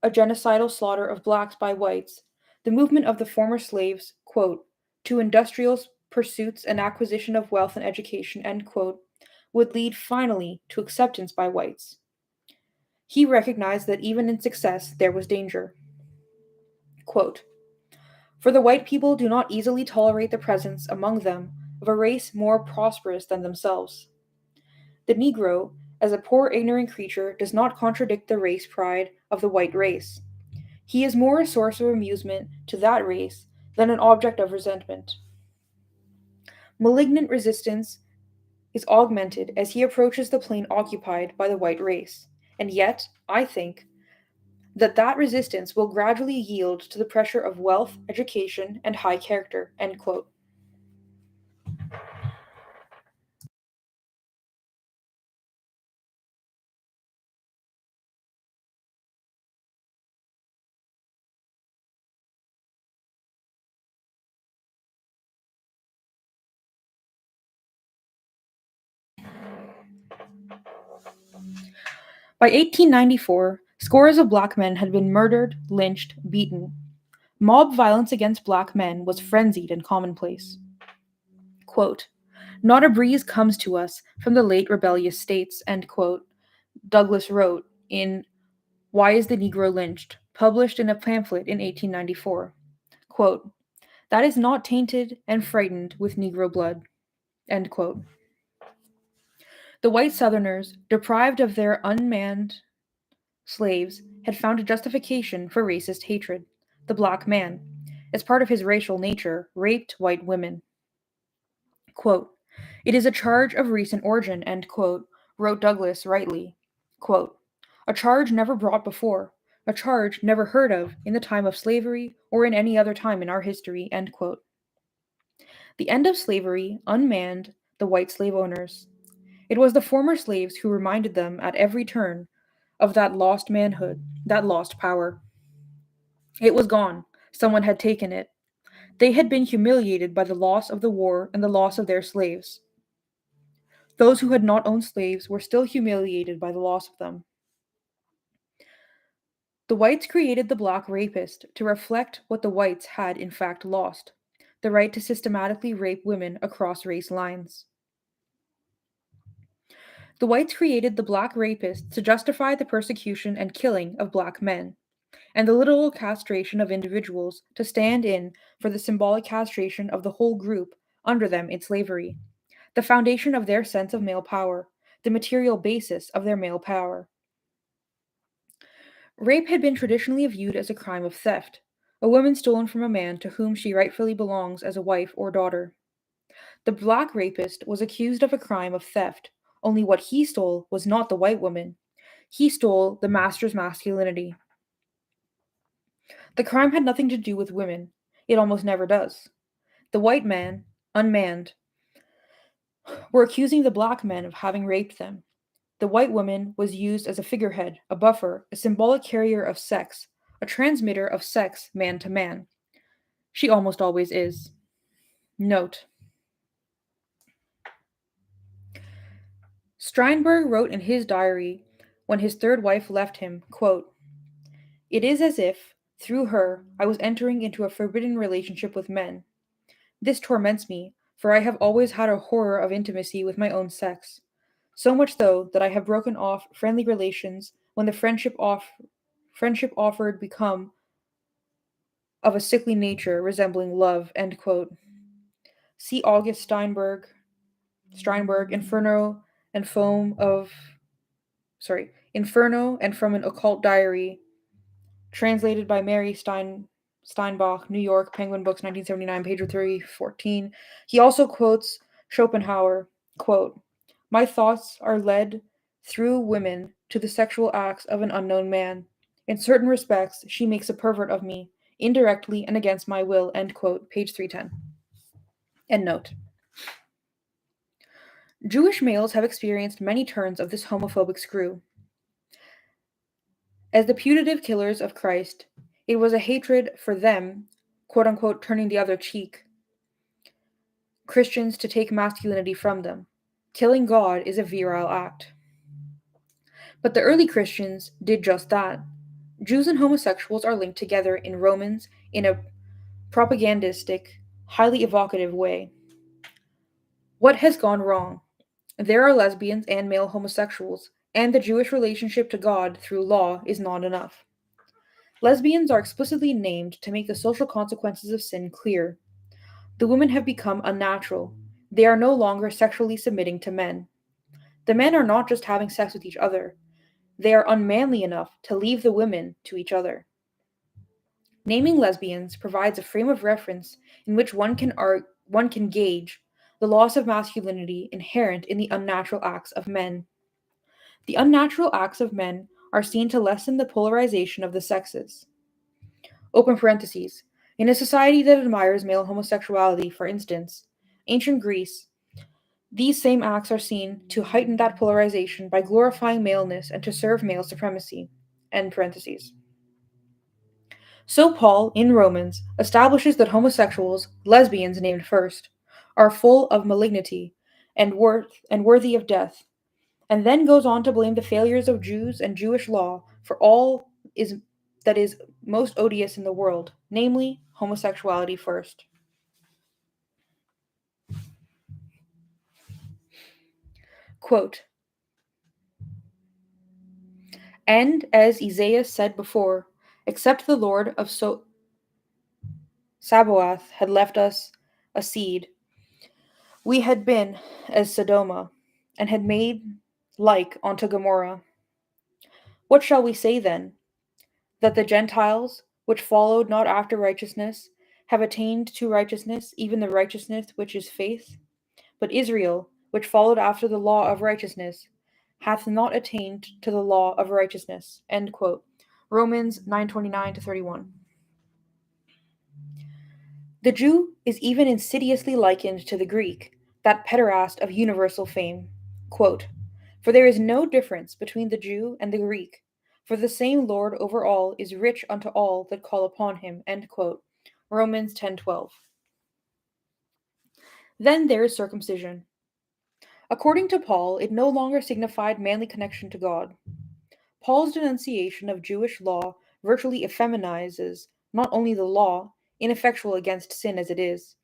a genocidal slaughter of blacks by whites, the movement of the former slaves, quote, to industrial pursuits and acquisition of wealth and education, end quote, would lead finally to acceptance by whites. He recognized that even in success there was danger. Quote, for the white people do not easily tolerate the presence among them of a race more prosperous than themselves. The Negro, as a poor ignorant creature, does not contradict the race pride of the white race. He is more a source of amusement to that race than an object of resentment. Malignant resistance is augmented as he approaches the plain occupied by the white race, and yet, I think, that resistance will gradually yield to the pressure of wealth, education, and high character. End quote. By 1894, scores of black men had been murdered, lynched, beaten. Mob violence against black men was frenzied and commonplace. Quote, not a breeze comes to us from the late rebellious states, end quote, Douglass wrote in Why is the Negro Lynched?, published in a pamphlet in 1894. Quote, that is not tainted and frightened with Negro blood. End quote. The white Southerners, deprived of their unmanned slaves, had found a justification for racist hatred. The black man, as part of his racial nature, raped white women. Quote, it is a charge of recent origin, end quote, wrote Douglass rightly. Quote, a charge never brought before, a charge never heard of in the time of slavery or in any other time in our history, end quote. The end of slavery unmanned the white slave owners. It was the former slaves who reminded them at every turn of that lost manhood, that lost power. It was gone. Someone had taken it. They had been humiliated by the loss of the war and the loss of their slaves. Those who had not owned slaves were still humiliated by the loss of them. The whites created the black rapist to reflect what the whites had in fact lost, the right to systematically rape women across race lines. The whites created the black rapist to justify the persecution and killing of black men, and the literal castration of individuals to stand in for the symbolic castration of the whole group under them in slavery, the foundation of their sense of male power, the material basis of their male power. Rape had been traditionally viewed as a crime of theft, a woman stolen from a man to whom she rightfully belongs as a wife or daughter. The black rapist was accused of a crime of theft, only what he stole was not the white woman. He stole the master's masculinity. The crime had nothing to do with women. It almost never does. The white man, unmanned, were accusing the black men of having raped them. The white woman was used as a figurehead, a buffer, a symbolic carrier of sex, a transmitter of sex man to man. She almost always is. Note: Strindberg wrote in his diary when his third wife left him, quote, "It is as if, through her, I was entering into a forbidden relationship with men. This torments me, for I have always had a horror of intimacy with my own sex. So much so that I have broken off friendly relations when the friendship offered become of a sickly nature resembling love." End quote. See August Strindberg, Inferno and From an Occult Diary, translated by Mary Steinbach, New York, Penguin Books, 1979, page 314. He also quotes Schopenhauer, quote, "My thoughts are led through women to the sexual acts of an unknown man. In certain respects, she makes a pervert of me, indirectly and against my will," end quote, page 310. End note. Jewish males have experienced many turns of this homophobic screw. As the putative killers of Christ, it was a hatred for them, quote unquote, turning the other cheek, Christians to take masculinity from them. Killing God is a virile act. But the early Christians did just that. Jews and homosexuals are linked together in Romans in a propagandistic, highly evocative way. What has gone wrong? There are lesbians and male homosexuals, and the Jewish relationship to God through law is not enough. Lesbians are explicitly named to make the social consequences of sin clear. The women have become unnatural. They are no longer sexually submitting to men. The men are not just having sex with each other, they are unmanly enough to leave the women to each other. Naming lesbians provides a frame of reference in which one can gauge the loss of masculinity inherent in the unnatural acts of men. The unnatural acts of men are seen to lessen the polarization of the sexes. Open parentheses. In a society that admires male homosexuality, for instance, ancient Greece, these same acts are seen to heighten that polarization by glorifying maleness and to serve male supremacy. End parentheses. So Paul, in Romans, establishes that homosexuals, lesbians named first, are full of malignity and worthy of death, and then goes on to blame the failures of Jews and Jewish law for all that is most odious in the world, namely homosexuality first. Quote, "And as Isaiah said before, except the Lord of Sabaoth had left us a seed, we had been as Sodoma, and had made like unto Gomorrah. What shall we say then? That the Gentiles, which followed not after righteousness, have attained to righteousness, even the righteousness which is faith? But Israel, which followed after the law of righteousness, hath not attained to the law of righteousness." End quote. Romans 9:29 to 31. The Jew is even insidiously likened to the Greek, that pederast of universal fame. Quote, "For there is no difference between the Jew and the Greek, for the same Lord over all is rich unto all that call upon him." End quote. Romans 10:12. Then there is circumcision. According to Paul, it no longer signified manly connection to God. Paul's denunciation of Jewish law virtually effeminizes not only the law, ineffectual against sin as it is,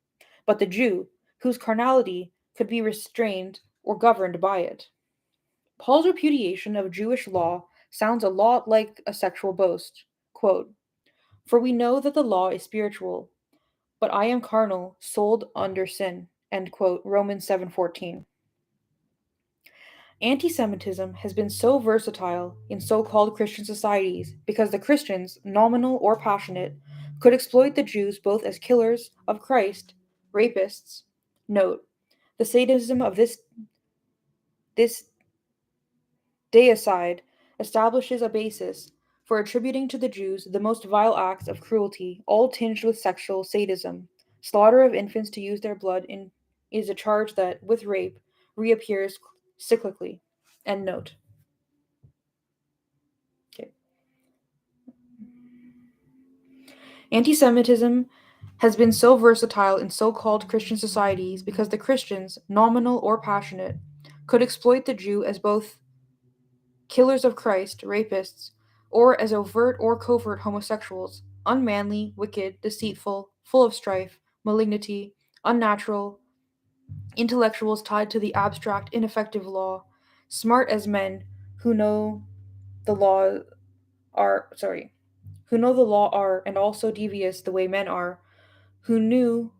but the Jew, whose carnality could be restrained or governed by it. Paul's repudiation of Jewish law sounds a lot like a sexual boast. Quote, "For we know that the law is spiritual, but I am carnal, sold under sin." End quote. Romans 7:14. Anti-Semitism has been so versatile in so-called Christian societies because the Christians, nominal or passionate, could exploit the Jews both as killers of Christ, rapists. Note, the sadism of this deicide establishes a basis for attributing to the Jews the most vile acts of cruelty, all tinged with sexual sadism. Slaughter of infants to use their blood is a charge that, with rape, reappears cyclically. End note. Okay. Anti-Semitism has been so versatile in so-called Christian societies because the Christians, nominal or passionate, could exploit the Jew as both killers of Christ, rapists, or as overt or covert homosexuals, unmanly, wicked, deceitful, full of strife, malignity, unnatural, intellectuals tied to the abstract, ineffective law, smart as men who know the law who know the law are, and also devious the way men are, who knew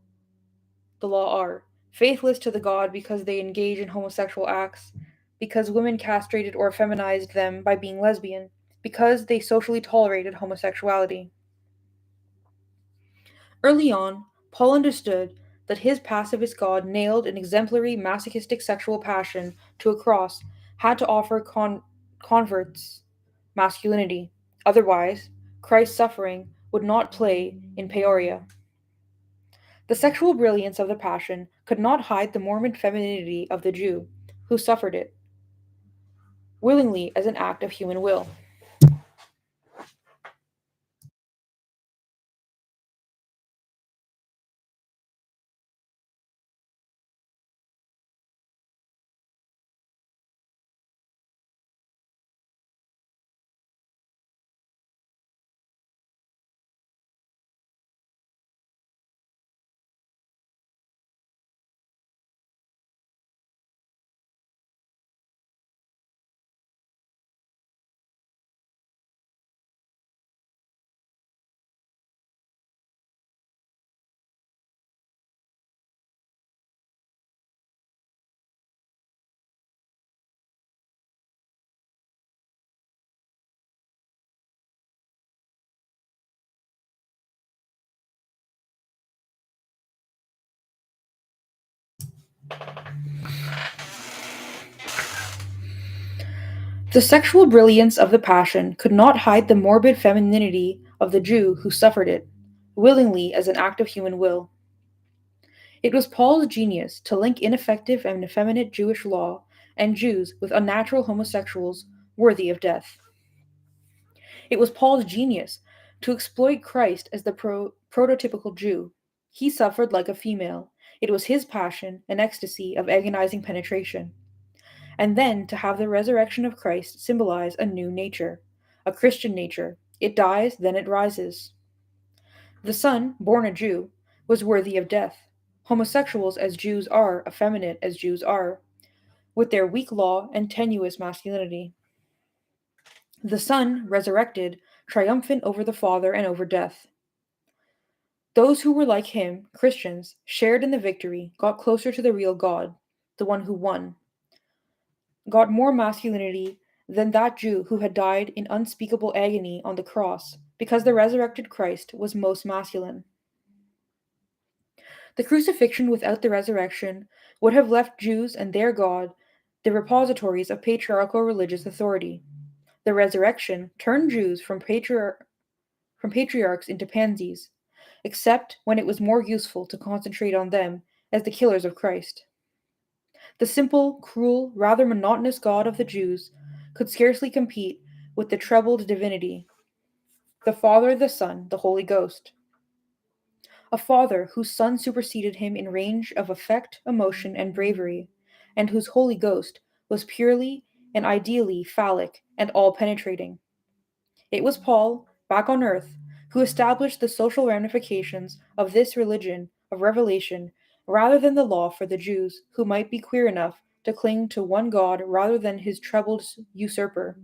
the law are, faithless to the God because they engage in homosexual acts, because women castrated or feminized them by being lesbian, because they socially tolerated homosexuality. Early on, Paul understood that his pacifist God nailed an exemplary masochistic sexual passion to a cross, had to offer converts masculinity. Otherwise, Christ's suffering would not play in Peoria. The sexual brilliance of the Passion could not hide the morbid femininity of the Jew, who suffered it, willingly as an act of human will. The sexual brilliance of the Passion could not hide the morbid femininity of the Jew who suffered it, willingly as an act of human will. It was Paul's genius to link ineffective and effeminate Jewish law and Jews with unnatural homosexuals worthy of death. It was Paul's genius to exploit Christ as the prototypical Jew. He suffered like a female. It was his passion, an ecstasy of agonizing penetration. And then to have the resurrection of Christ symbolize a new nature, a Christian nature. It dies, then it rises. The Son, born a Jew, was worthy of death. Homosexuals as Jews are, effeminate as Jews are, with their weak law and tenuous masculinity. The Son, resurrected, triumphant over the Father and over death. Those who were like him, Christians, shared in the victory, got closer to the real God, the one who won, got more masculinity than that Jew who had died in unspeakable agony on the cross, because the resurrected Christ was most masculine. The crucifixion without the resurrection would have left Jews and their God the repositories of patriarchal religious authority. The resurrection turned Jews from patriarchs into pansies, except when it was more useful to concentrate on them as the killers of Christ. The simple, cruel, rather monotonous God of the Jews could scarcely compete with the trebled divinity, the Father, the Son, the Holy Ghost. A Father whose Son superseded him in range of effect, emotion, and bravery, and whose Holy Ghost was purely and ideally phallic and all penetrating. It was Paul, back on earth, who established the social ramifications of this religion of revelation rather than the law for the Jews who might be queer enough to cling to one God rather than his trebled usurper.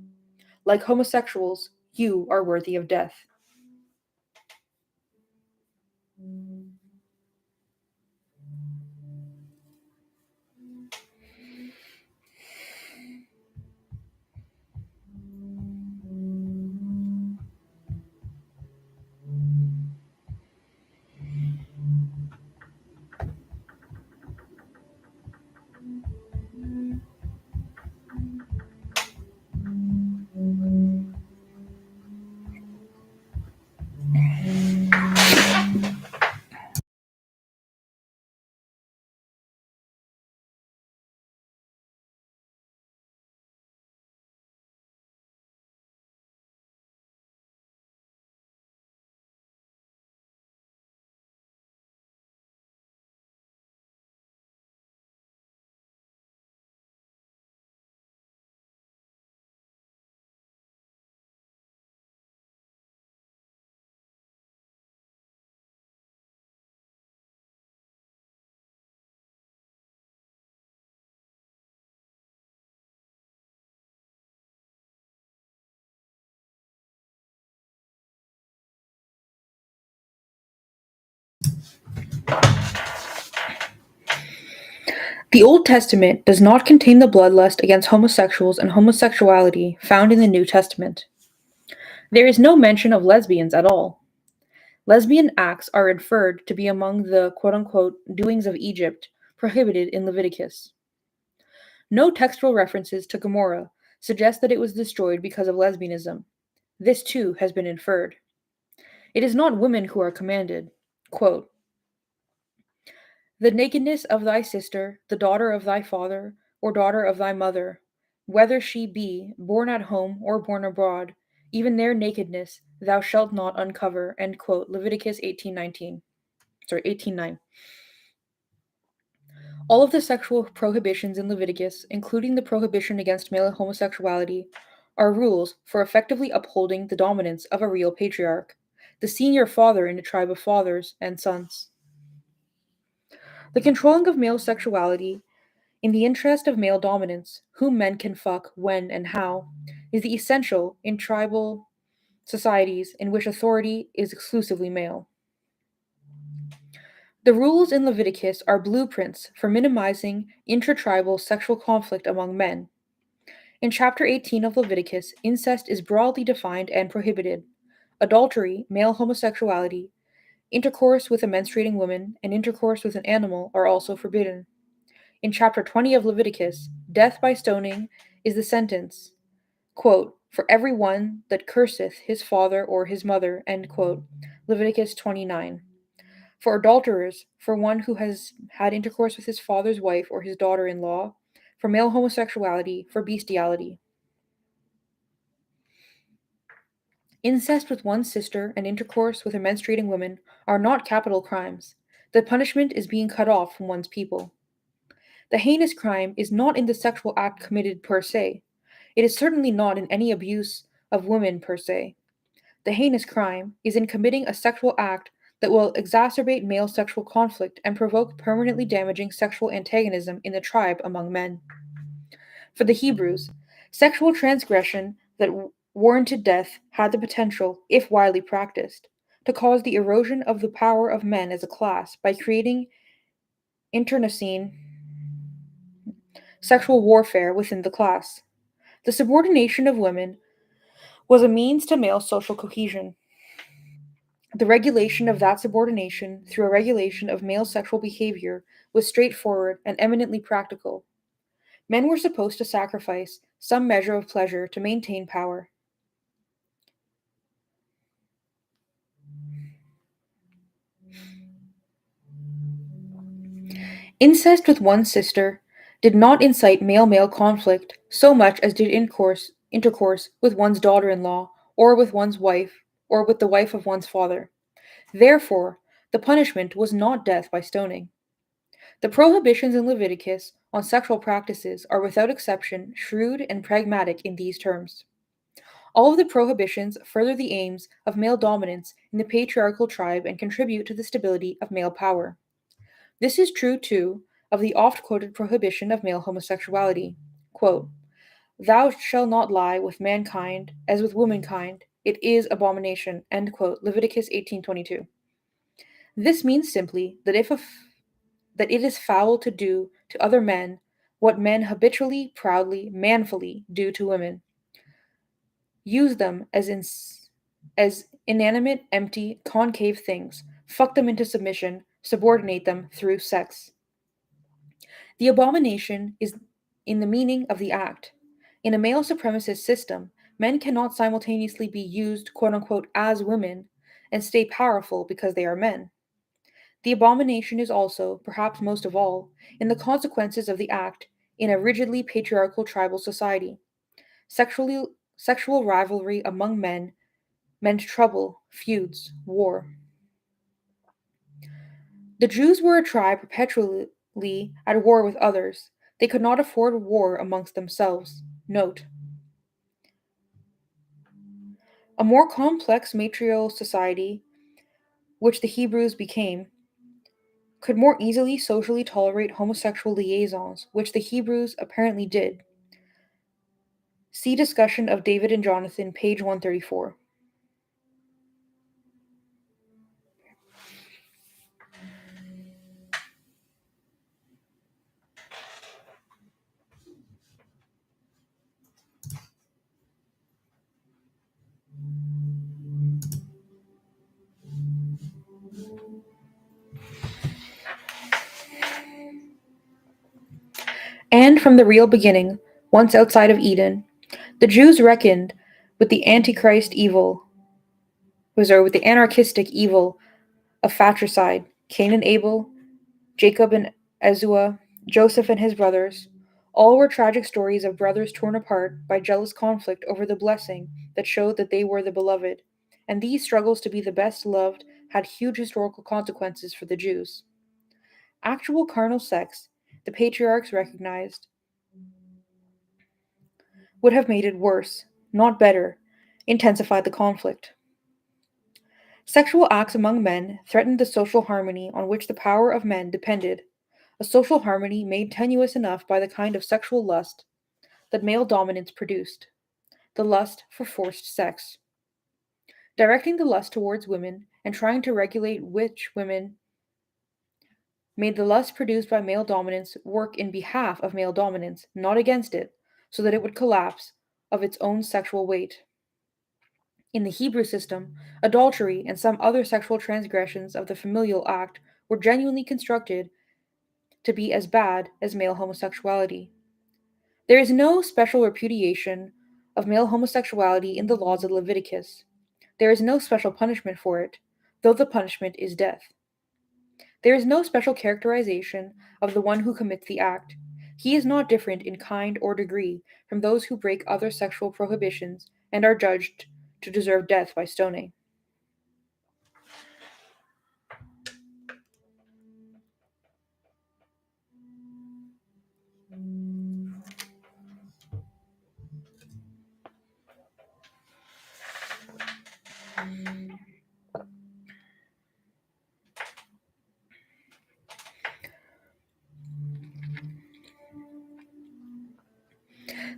Like homosexuals, you are worthy of death. The Old Testament does not contain the bloodlust against homosexuals and homosexuality found in the New Testament. There is no mention of lesbians at all. Lesbian acts are inferred to be among the quote-unquote doings of Egypt prohibited in Leviticus. No textual references to Gomorrah suggest that it was destroyed because of lesbianism. This too has been inferred. It is not women who are commanded. Quote, the nakedness of thy sister, the daughter of thy father, or daughter of thy mother, whether she be born at home or born abroad, even their nakedness thou shalt not uncover. End quote. Leviticus 18:19. 18:9. All of the sexual prohibitions in Leviticus, including the prohibition against male homosexuality, are rules for effectively upholding the dominance of a real patriarch, the senior father in a tribe of fathers and sons. The controlling of male sexuality in the interest of male dominance, whom men can fuck, when, and how, is the essential in tribal societies in which authority is exclusively male. The rules in Leviticus are blueprints for minimizing intratribal sexual conflict among men. In chapter 18 of Leviticus, incest is broadly defined and prohibited. Adultery, male homosexuality, intercourse with a menstruating woman, and intercourse with an animal are also forbidden. In chapter 20 of Leviticus, death by stoning is the sentence, quote, for every one that curseth his father or his mother, end quote. Leviticus 29. For adulterers, for one who has had intercourse with his father's wife or his daughter-in-law, for male homosexuality, for bestiality. Incest with one's sister and intercourse with a menstruating woman are not capital crimes. The punishment is being cut off from one's people. The heinous crime is not in the sexual act committed per se. It is certainly not in any abuse of women per se. The heinous crime is in committing a sexual act that will exacerbate male sexual conflict and provoke permanently damaging sexual antagonism in the tribe among men. For the Hebrews, sexual transgression that warranted death had the potential, if widely practiced, to cause the erosion of the power of men as a class by creating internecine sexual warfare within the class. The subordination of women was a means to male social cohesion. The regulation of that subordination through a regulation of male sexual behavior was straightforward and eminently practical. Men were supposed to sacrifice some measure of pleasure to maintain power. Incest with one's sister did not incite male-male conflict so much as did intercourse with one's daughter-in-law or with one's wife or with the wife of one's father. Therefore, the punishment was not death by stoning. The prohibitions in Leviticus on sexual practices are without exception shrewd and pragmatic in these terms. All of the prohibitions further the aims of male dominance in the patriarchal tribe and contribute to the stability of male power. This is true, too, of the oft quoted prohibition of male homosexuality. Quote, thou shalt not lie with mankind as with womankind, it is abomination. End quote. Leviticus 18:22. This means simply that that it is foul to do to other men what men habitually, proudly, manfully do to women. Use them as inanimate, empty, concave things, fuck them into submission, subordinate them through sex. The abomination is in the meaning of the act. In a male supremacist system, men cannot simultaneously be used, quote unquote, as women and stay powerful because they are men. The abomination is also, perhaps most of all, in the consequences of the act in a rigidly patriarchal tribal society. Sexual rivalry among men meant trouble, feuds, war. The Jews were a tribe perpetually at war with others. They could not afford war amongst themselves. Note. A more complex matriarchal society, which the Hebrews became, could more easily socially tolerate homosexual liaisons, which the Hebrews apparently did. See discussion of David and Jonathan, page 134. And from the real beginning, once outside of Eden, the Jews reckoned with the antichrist evil, with the anarchistic evil of fratricide, Cain and Abel, Jacob and Ezua, Joseph and his brothers. All were tragic stories of brothers torn apart by jealous conflict over the blessing that showed that they were the beloved. And these struggles to be the best loved had huge historical consequences for the Jews. Actual carnal sex, the patriarchs recognized, would have made it worse, not better, intensified the conflict. Sexual acts among men threatened the social harmony on which the power of men depended, a social harmony made tenuous enough by the kind of sexual lust that male dominance produced, the lust for forced sex. Directing the lust towards women and trying to regulate which women made the lust produced by male dominance work in behalf of male dominance, not against it, so that it would collapse of its own sexual weight. In the Hebrew system, adultery and some other sexual transgressions of the familial act were genuinely constructed to be as bad as male homosexuality. There is no special repudiation of male homosexuality in the laws of Leviticus. There is no special punishment for it, though the punishment is death. There is no special characterization of the one who commits the act. He is not different in kind or degree from those who break other sexual prohibitions and are judged to deserve death by stoning.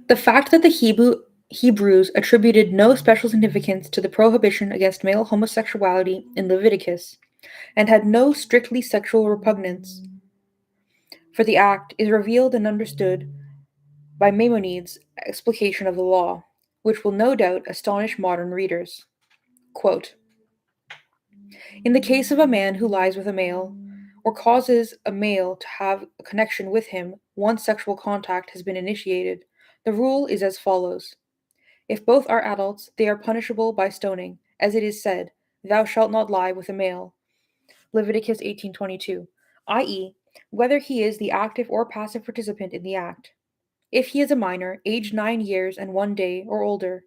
The fact that the Hebrews attributed no special significance to the prohibition against male homosexuality in Leviticus and had no strictly sexual repugnance for the act is revealed and understood by Maimonides' explication of the law, which will no doubt astonish modern readers. Quote, in the case of a man who lies with a male, or causes a male to have a connection with him once sexual contact has been initiated, the rule is as follows. If both are adults, they are punishable by stoning, as it is said, "Thou shalt not lie with a male." Leviticus 18:22, i.e., whether he is the active or passive participant in the act. If he is a minor, aged 9 years and 1 day or older,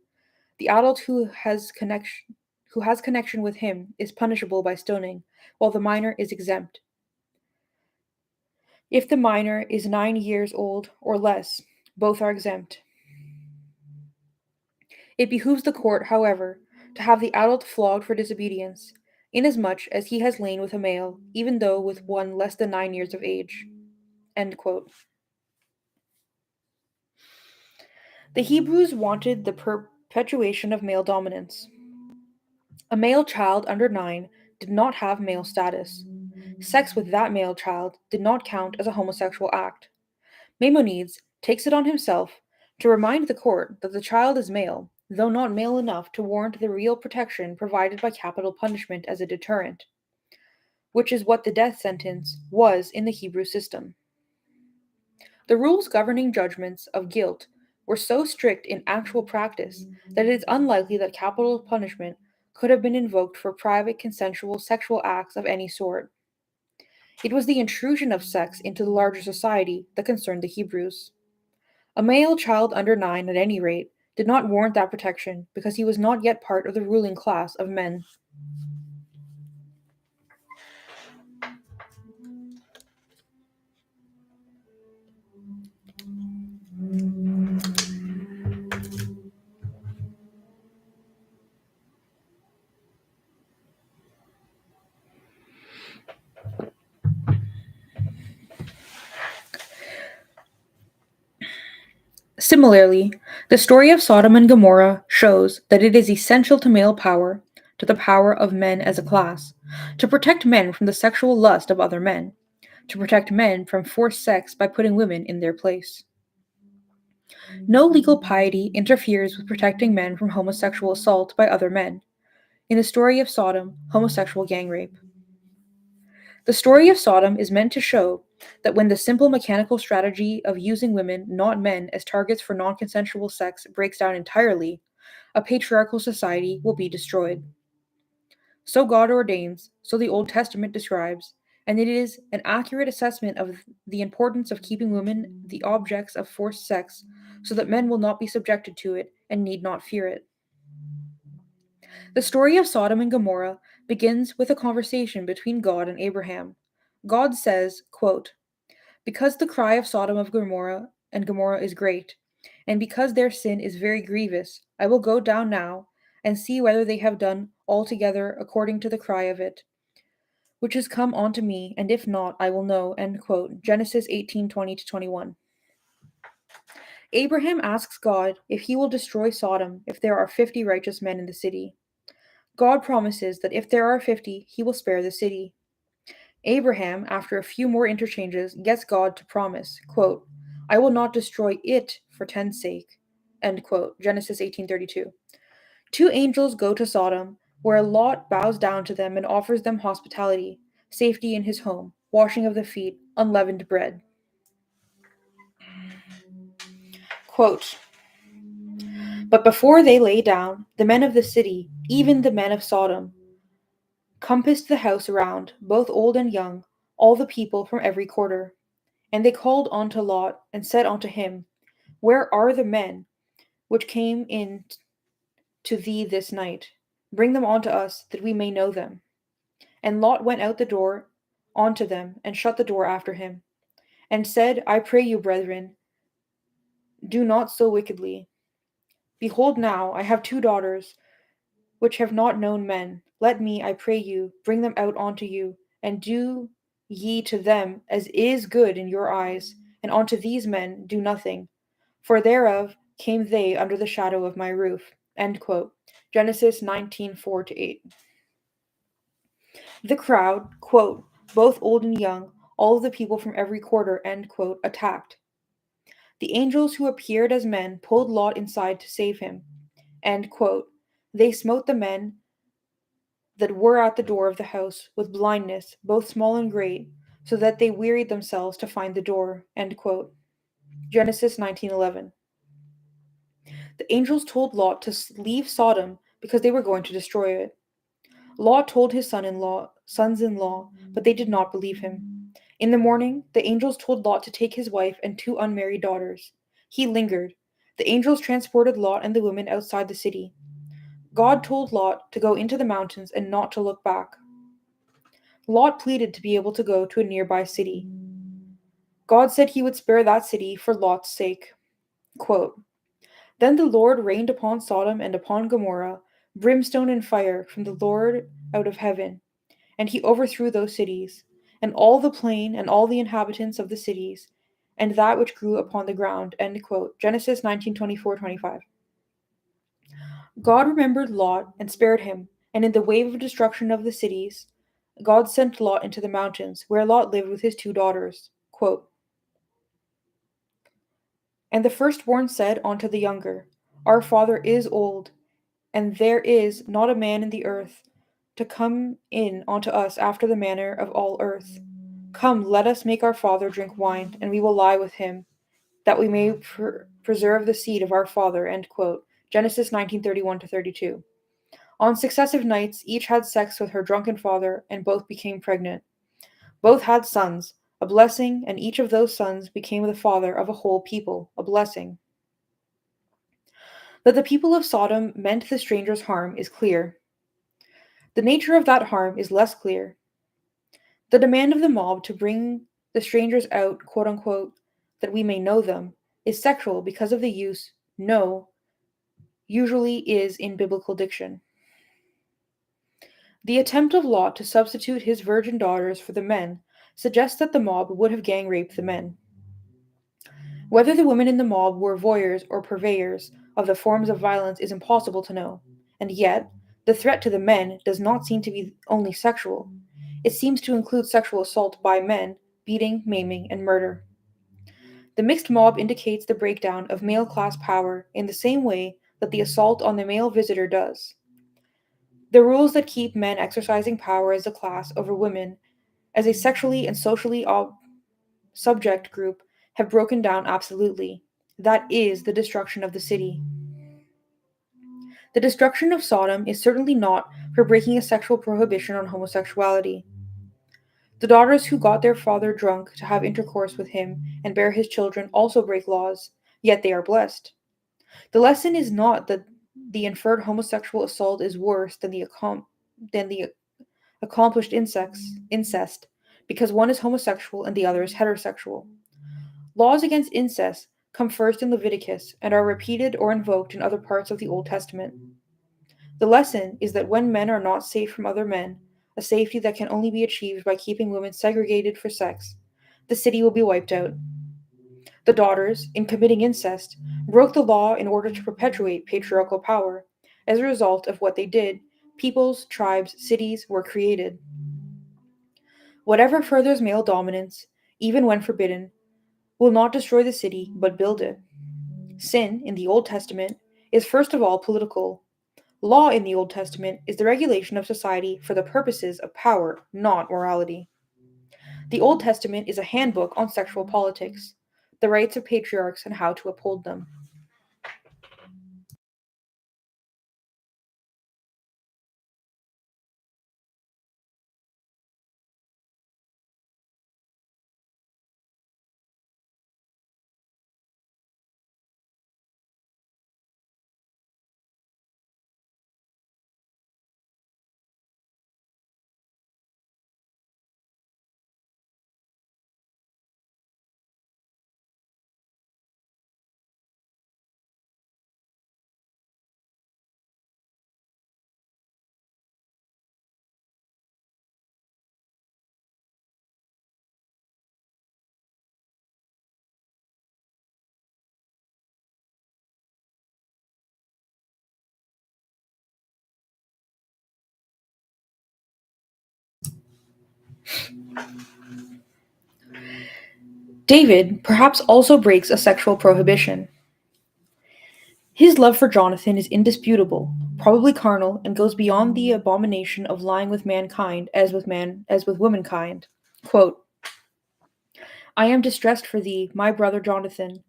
the adult who has connection with him is punishable by stoning, while the minor is exempt. If the minor is 9 years old or less, both are exempt. It behooves the court, however, to have the adult flogged for disobedience, inasmuch as he has lain with a male, even though with one less than 9 years of age. End quote. The Hebrews wanted the perpetuation of male dominance. A male child under 9 did not have male status. Sex with that male child did not count as a homosexual act. Maimonides takes it on himself to remind the court that the child is male, though not male enough to warrant the real protection provided by capital punishment as a deterrent, which is what the death sentence was in the Hebrew system. The rules governing judgments of guilt were so strict in actual practice that it is unlikely that capital punishment could have been invoked for private consensual sexual acts of any sort. It was the intrusion of sex into the larger society that concerned the Hebrews. A male child under 9, at any rate, did not warrant that protection because he was not yet part of the ruling class of men. Similarly, the story of Sodom and Gomorrah shows that it is essential to male power, to the power of men as a class, to protect men from the sexual lust of other men, to protect men from forced sex by putting women in their place. No legal piety interferes with protecting men from homosexual assault by other men. In the story of Sodom, homosexual gang rape. The story of Sodom is meant to show That when the simple mechanical strategy of using women, not men, as targets for non consensual sex breaks down entirely, a patriarchal society will be destroyed. So God ordains, so the Old Testament describes, and it is an accurate assessment of the importance of keeping women the objects of forced sex, so that men will not be subjected to it and need not fear it. The story of Sodom and Gomorrah begins with a conversation between God and Abraham. God says, quote, because the cry of Sodom of Gomorrah and Gomorrah is great, and because their sin is very grievous, I will go down now and see whether they have done altogether according to the cry of it, which has come unto me, and if not, I will know. End quote. Genesis 18:20-21. Abraham asks God if he will destroy Sodom if there are 50 righteous men in the city. God promises that if there are 50, he will spare the city. Abraham, after a few more interchanges, gets God to promise, quote, I will not destroy it for 10's sake. End quote. Genesis 18:32. Two angels go to Sodom, where Lot bows down to them and offers them hospitality, safety in his home, washing of the feet, unleavened bread. Quote, but before they lay down, the men of the city, even the men of Sodom, compassed the house around, both old and young, all the people from every quarter. And they called unto Lot, and said unto him, where are the men which came in to thee this night? Bring them unto us, that we may know them. And Lot went out the door unto them, and shut the door after him, and said, I pray you, brethren, do not so wickedly. Behold, now I have two daughters, which have not known men. Let me, I pray you, bring them out unto you, and do ye to them as is good in your eyes, and unto these men do nothing, for thereof came they under the shadow of my roof. End quote. Genesis 19:4-8. The crowd, quote, both old and young, all of the people from every quarter, end quote, attacked. The angels who appeared as men pulled Lot inside to save him. End quote. They smote the men that were at the door of the house with blindness, both small and great, so that they wearied themselves to find the door. End quote. Genesis 19:11. The angels told Lot to leave Sodom because they were going to destroy it. Lot told his sons-in-law, but they did not believe him. In the morning, the angels told Lot to take his wife and two unmarried daughters. He lingered. The angels transported Lot and the women outside the city. God told Lot to go into the mountains and not to look back. Lot pleaded to be able to go to a nearby city. God said he would spare that city for Lot's sake. Quote, then the Lord rained upon Sodom and upon Gomorrah brimstone and fire from the Lord out of heaven, and he overthrew those cities, and all the plain and all the inhabitants of the cities, and that which grew upon the ground. End quote. Genesis 19:24-25. God remembered Lot and spared him, and in the wave of destruction of the cities, God sent Lot into the mountains, where Lot lived with his two daughters. Quote, and the firstborn said unto the younger, our father is old, and there is not a man in the earth to come in unto us after the manner of all earth. Come, let us make our father drink wine, and we will lie with him, that we may preserve the seed of our father. End quote. Genesis 19:31-32. On successive nights, each had sex with her drunken father, and both became pregnant. Both had sons, a blessing, and each of those sons became the father of a whole people, a blessing. That the people of Sodom meant the stranger's harm is clear. The nature of that harm is less clear. The demand of the mob to bring the strangers out, quote unquote, that we may know them, is sexual because of the use know usually is in biblical diction. The attempt of Lot to substitute his virgin daughters for the men suggests that the mob would have gang raped the men. Whether the women in the mob were voyeurs or purveyors of the forms of violence is impossible to know, and yet the threat to the men does not seem to be only sexual. It seems to include sexual assault by men, beating, maiming, and murder. The mixed mob indicates the breakdown of male class power in the same way that the assault on the male visitor does. The rules that keep men exercising power as a class over women as a sexually and socially subject group have broken down absolutely. That is the destruction of the city. The destruction of Sodom is certainly not for breaking a sexual prohibition on homosexuality. The daughters who got their father drunk to have intercourse with him and bear his children also break laws, yet they are blessed. The lesson is not that the inferred homosexual assault is worse than the accomplished incest, because one is homosexual and the other is heterosexual. Laws against incest come first in Leviticus and are repeated or invoked in other parts of the Old Testament. The lesson is that when men are not safe from other men, a safety that can only be achieved by keeping women segregated for sex, the city will be wiped out. The daughters, in committing incest, broke the law in order to perpetuate patriarchal power. As a result of what they did, peoples, tribes, cities were created. Whatever furthers male dominance, even when forbidden, will not destroy the city but build it. Sin, in the Old Testament, is first of all political. Law in the Old Testament is the regulation of society for the purposes of power, not morality. The Old Testament is a handbook on sexual politics, the rights of patriarchs and how to uphold them. David perhaps also breaks a sexual prohibition. His love for Jonathan is indisputable, probably carnal, and goes beyond the abomination of lying with mankind as with womankind. Quote, I am distressed for thee, my brother Jonathan.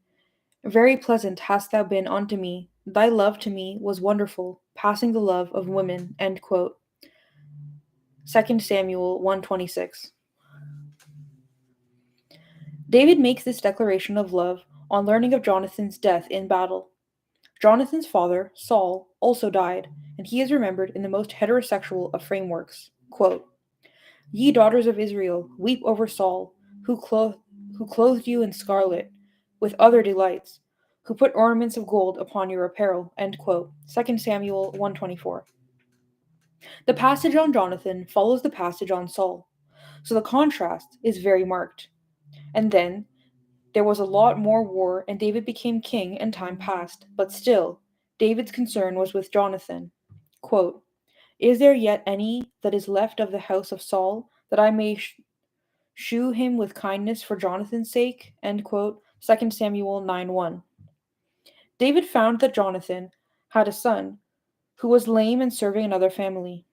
Very pleasant hast thou been unto me. Thy love to me was wonderful, passing the love of women. End quote. 2 Samuel 1:26. David makes this declaration of love on learning of Jonathan's death in battle. Jonathan's father, Saul, also died, and he is remembered in the most heterosexual of frameworks. Quote, Ye daughters of Israel, weep over Saul, who clothed you in scarlet, with other delights, who put ornaments of gold upon your apparel. End quote. 2 Samuel 1:24. The passage on Jonathan follows the passage on Saul, so the contrast is very marked. And then there was a lot more war, and David became king, and time passed. But still, David's concern was with Jonathan. Quote, Is there yet any that is left of the house of Saul, that I may shew him with kindness for Jonathan's sake? End quote. 2 Samuel 9:1. David found that Jonathan had a son who was lame and serving another family.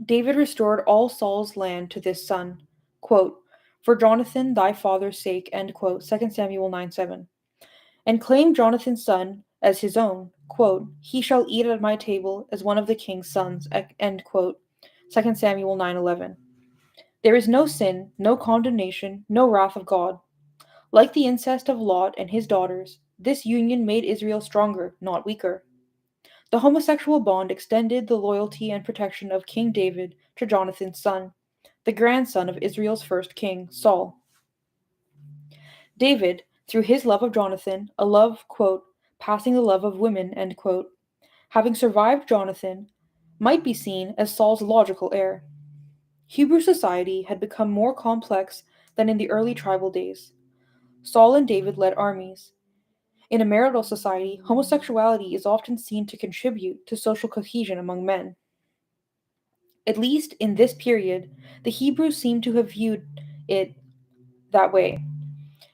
David restored all Saul's land to this son. Quote, For Jonathan thy father's sake, end quote, 2 Samuel 9:7, and claimed Jonathan's son as his own. Quote, He shall eat at my table as one of the king's sons, end quote, 2 Samuel 9:11. There is no sin, no condemnation, no wrath of God. Like the incest of Lot and his daughters, this union made Israel stronger, not weaker. The homosexual bond extended the loyalty and protection of King David to Jonathan's son, the grandson of Israel's first king, Saul. David, through his love of Jonathan, a love, quote, passing the love of women, end quote, having survived Jonathan, might be seen as Saul's logical heir. Hebrew society had become more complex than in the early tribal days. Saul and David led armies. In a marital society, homosexuality is often seen to contribute to social cohesion among men. At least in this period, the Hebrews seem to have viewed it that way.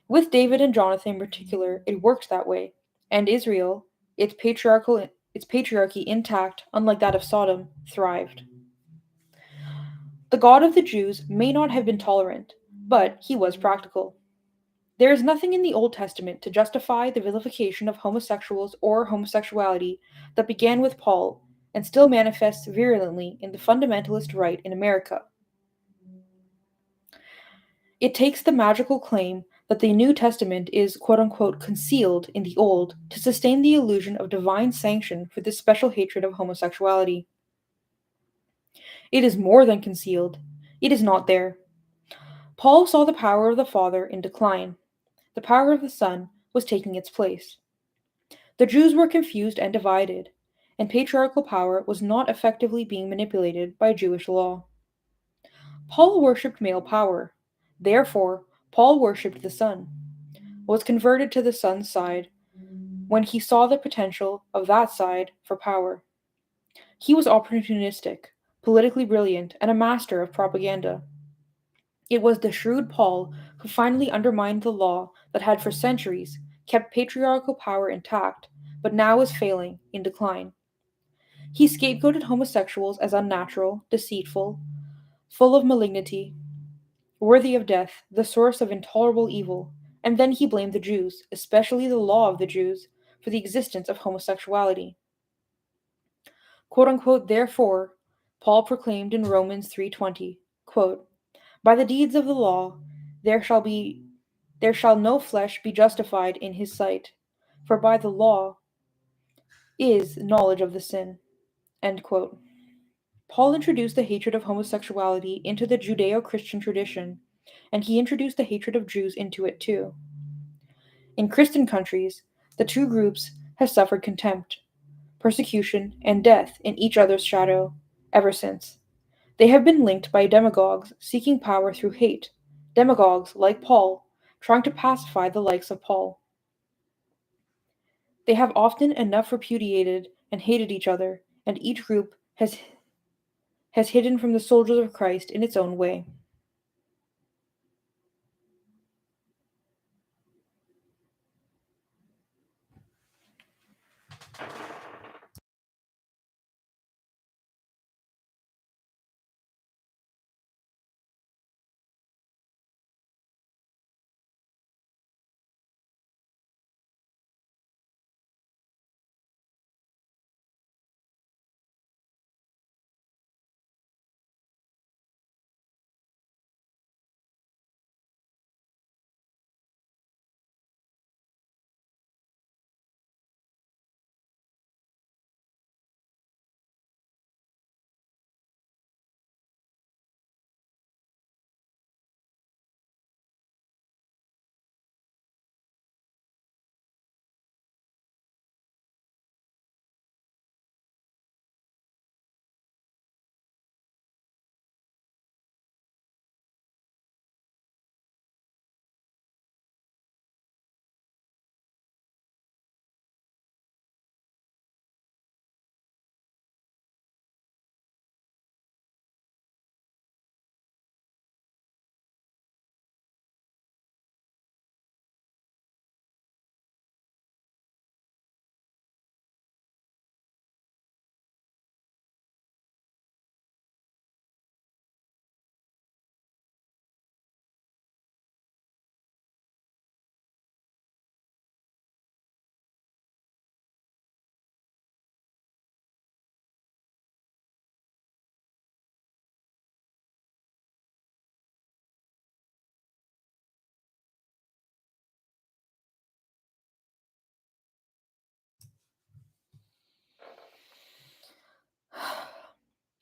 With David and Jonathan in particular, it worked that way, and Israel, its patriarchy intact, unlike that of Sodom, thrived. The God of the Jews may not have been tolerant, But he was practical. There is nothing in the Old Testament to justify the vilification of homosexuals or homosexuality that began with Paul and still manifests virulently in the fundamentalist right in America. It takes the magical claim that the New Testament is quote unquote concealed in the Old to sustain the illusion of divine sanction for this special hatred of homosexuality. It is more than concealed, it is not there. Paul saw the power of the Father in decline. The power of the Son was taking its place. The Jews were confused and divided, and patriarchal power was not effectively being manipulated by Jewish law. Paul worshipped male power. Therefore, Paul worshipped the Son, was converted to the Son's side when he saw the potential of that side for power. He was opportunistic, politically brilliant, and a master of propaganda. It was the shrewd Paul who finally undermined the law that had for centuries kept patriarchal power intact, but now was failing, in decline. He scapegoated homosexuals as unnatural, deceitful, full of malignity, worthy of death, the source of intolerable evil, and then he blamed the Jews, especially the law of the Jews, for the existence of homosexuality. Quote unquote, therefore, Paul proclaimed in Romans 3:20, quote, by the deeds of the law there shall be there shall no flesh be justified in his sight, for by the law is knowledge of the sin. End quote. Paul introduced the hatred of homosexuality into the Judeo Christian tradition, and he introduced the hatred of Jews into it too. In Christian countries, the two groups have suffered contempt, persecution, and death in each other's shadow ever since. They have been linked by demagogues seeking power through hate, demagogues like Paul, trying to pacify the likes of Paul. They have often enough repudiated and hated each other, and each group has hidden from the soldiers of Christ in its own way.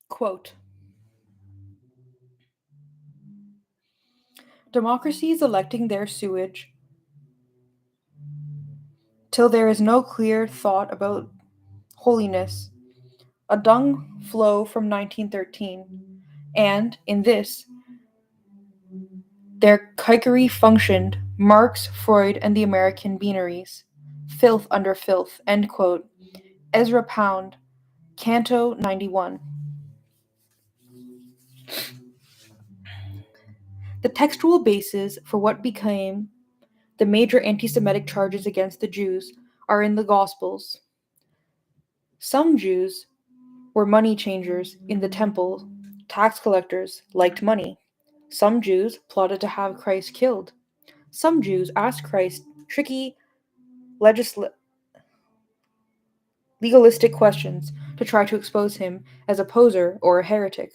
Quote, democracies electing their sewage till there is no clear thought about holiness, a dung flow from 1913, and, in this, their kikery functioned, Marx, Freud, and the American beaneries. Filth under filth, end quote. Ezra Pound, Canto 91. The textual bases for what became the major anti Semitic charges against the Jews are in the Gospels. Some Jews were money changers in the temple, tax collectors, liked money. Some Jews plotted to have Christ killed. Some Jews asked Christ tricky legisl- legalistic questions to try to expose him as a poser or a heretic,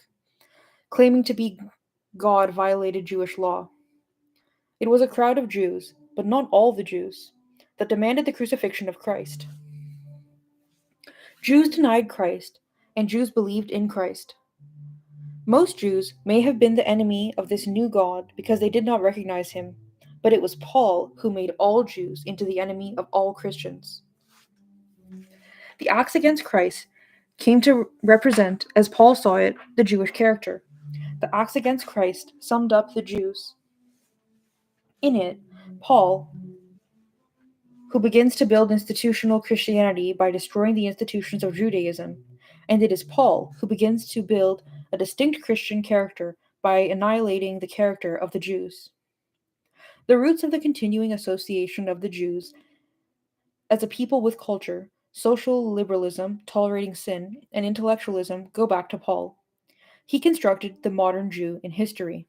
claiming to be God violated Jewish law. It was a crowd of Jews, but not all the Jews, that demanded the crucifixion of Christ. Jews denied Christ, and Jews believed in Christ. Most Jews may have been the enemy of this new God because they did not recognize him, but it was Paul who made all Jews into the enemy of all Christians. The acts against Christ came to represent, as Paul saw it, the Jewish character. The acts against Christ summed up the Jews. In it, Paul, who begins to build institutional Christianity by destroying the institutions of Judaism, and it is Paul who begins to build a distinct Christian character by annihilating the character of the Jews. The roots of the continuing association of the Jews as a people with culture, social liberalism, tolerating sin, and intellectualism go back to Paul. He constructed the modern Jew in history.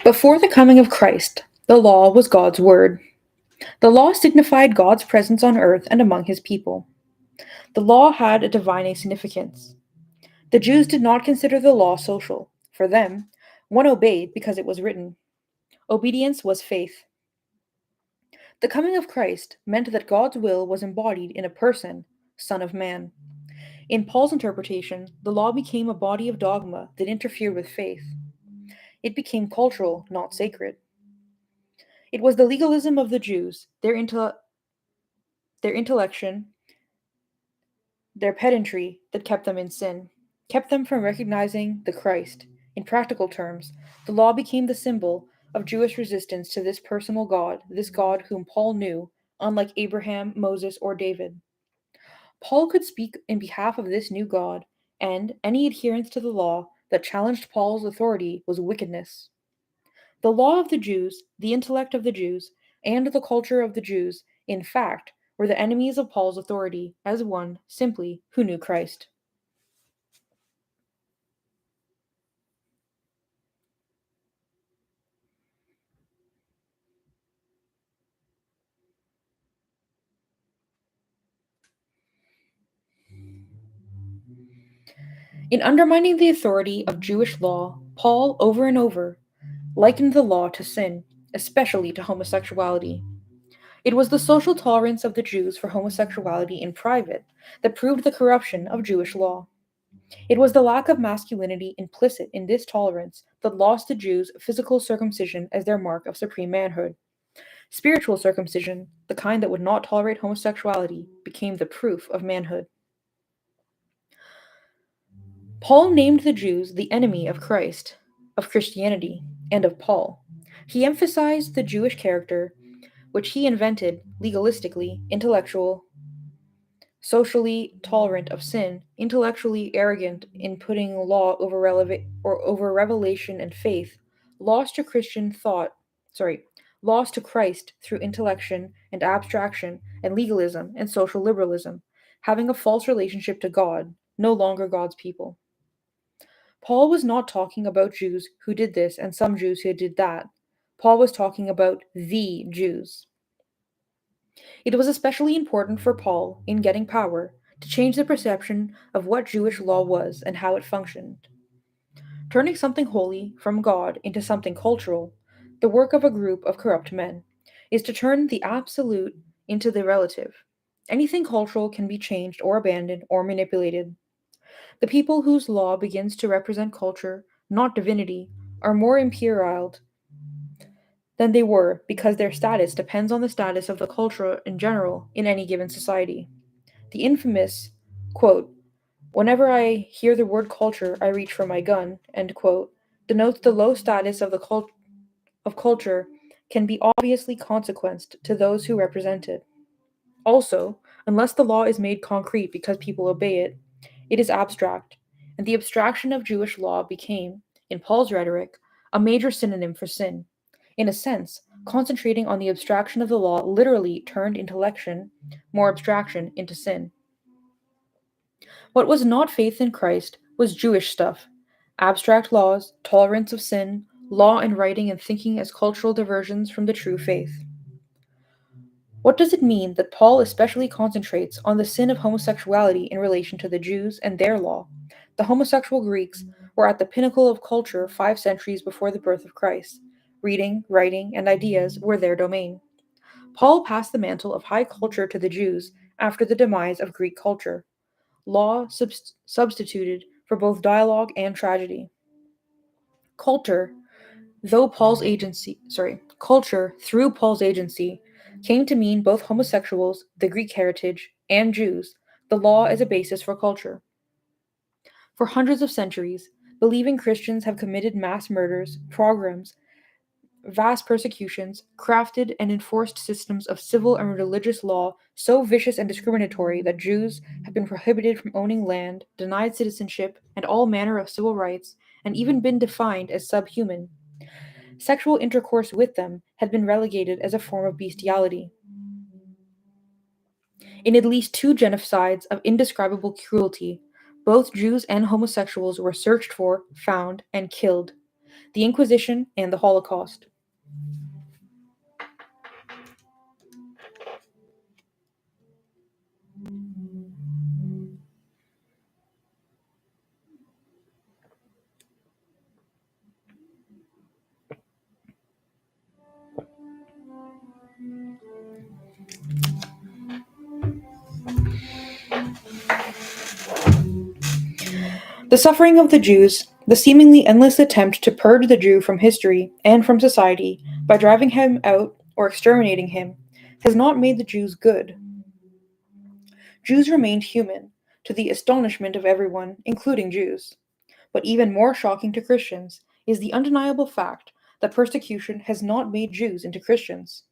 Before the coming of Christ, the law was God's word. The law signified God's presence on earth and among his people. The law had a divine significance. The Jews did not consider the law social. For them, one obeyed because it was written. Obedience was faith. The coming of Christ meant that God's will was embodied in a person, Son of Man. In Paul's interpretation, the law became a body of dogma that interfered with faith. It became cultural, not sacred. It was the legalism of the Jews, their intellection, their pedantry that kept them in sin, kept them from recognizing the Christ. In practical terms, the law became the symbol of Jewish resistance to this personal God, this God whom Paul knew, unlike Abraham, Moses, or David. Paul could speak in behalf of this new God, and any adherence to the law that challenged Paul's authority was wickedness. The law of the Jews, the intellect of the Jews, and the culture of the Jews, in fact, were the enemies of Paul's authority as one, simply, who knew Christ. In undermining the authority of Jewish law, Paul, over and over, likened the law to sin, especially to homosexuality. It was the social tolerance of the Jews for homosexuality in private that proved the corruption of Jewish law. It was the lack of masculinity implicit in this tolerance that lost the Jews physical circumcision as their mark of supreme manhood. Spiritual circumcision, the kind that would not tolerate homosexuality, became the proof of manhood. Paul named the Jews the enemy of Christ, of Christianity, and of Paul. He emphasized the Jewish character, which he invented legalistically, intellectual, socially tolerant of sin, intellectually arrogant in putting law over revelation and faith, lost to Christian thought, sorry, lost to Christ through intellection and abstraction and legalism and social liberalism, having a false relationship to God, no longer God's people. Paul was not talking about Jews who did this and some Jews who did that. Paul was talking about the Jews. It was especially important for Paul, in getting power, to change the perception of what Jewish law was and how it functioned. Turning something holy from God into something cultural, the work of a group of corrupt men, is to turn the absolute into the relative. Anything cultural can be changed or abandoned or manipulated. The people whose law begins to represent culture, not divinity, are more imperiled than they were because their status depends on the status of the culture in general in any given society. The infamous, quote, "Whenever I hear the word culture, I reach for my gun," end quote, denotes the low status of of culture can be obviously consequenced to those who represent it. Also, unless the law is made concrete because people obey it, it is abstract, and the abstraction of Jewish law became, in Paul's rhetoric, a major synonym for sin. In a sense, concentrating on the abstraction of the law literally turned intellection, more abstraction, into sin. What was not faith in Christ was Jewish stuff: abstract laws, tolerance of sin, law and writing and thinking as cultural diversions from the true faith. What does it mean that Paul especially concentrates on the sin of homosexuality in relation to the Jews and their law? The homosexual Greeks were at the pinnacle of culture 5 centuries before the birth of Christ. Reading, writing, and ideas were their domain. Paul passed the mantle of high culture to the Jews after the demise of Greek culture. Law substituted for both dialogue and tragedy. Culture, culture through Paul's agency came to mean both homosexuals, the Greek heritage, and Jews, the law as a basis for culture. For hundreds of centuries, believing Christians have committed mass murders, pogroms, vast persecutions, crafted and enforced systems of civil and religious law so vicious and discriminatory that Jews have been prohibited from owning land, denied citizenship, and all manner of civil rights, and even been defined as subhuman. Sexual intercourse with them had been relegated as a form of bestiality. In at least 2 genocides of indescribable cruelty, both Jews and homosexuals were searched for, found, and killed: the Inquisition and the Holocaust. The suffering of the Jews, the seemingly endless attempt to purge the Jew from history and from society by driving him out or exterminating him, has not made the Jews good. Jews remained human, to the astonishment of everyone, including Jews. But even more shocking to Christians is the undeniable fact that persecution has not made Jews into Christians.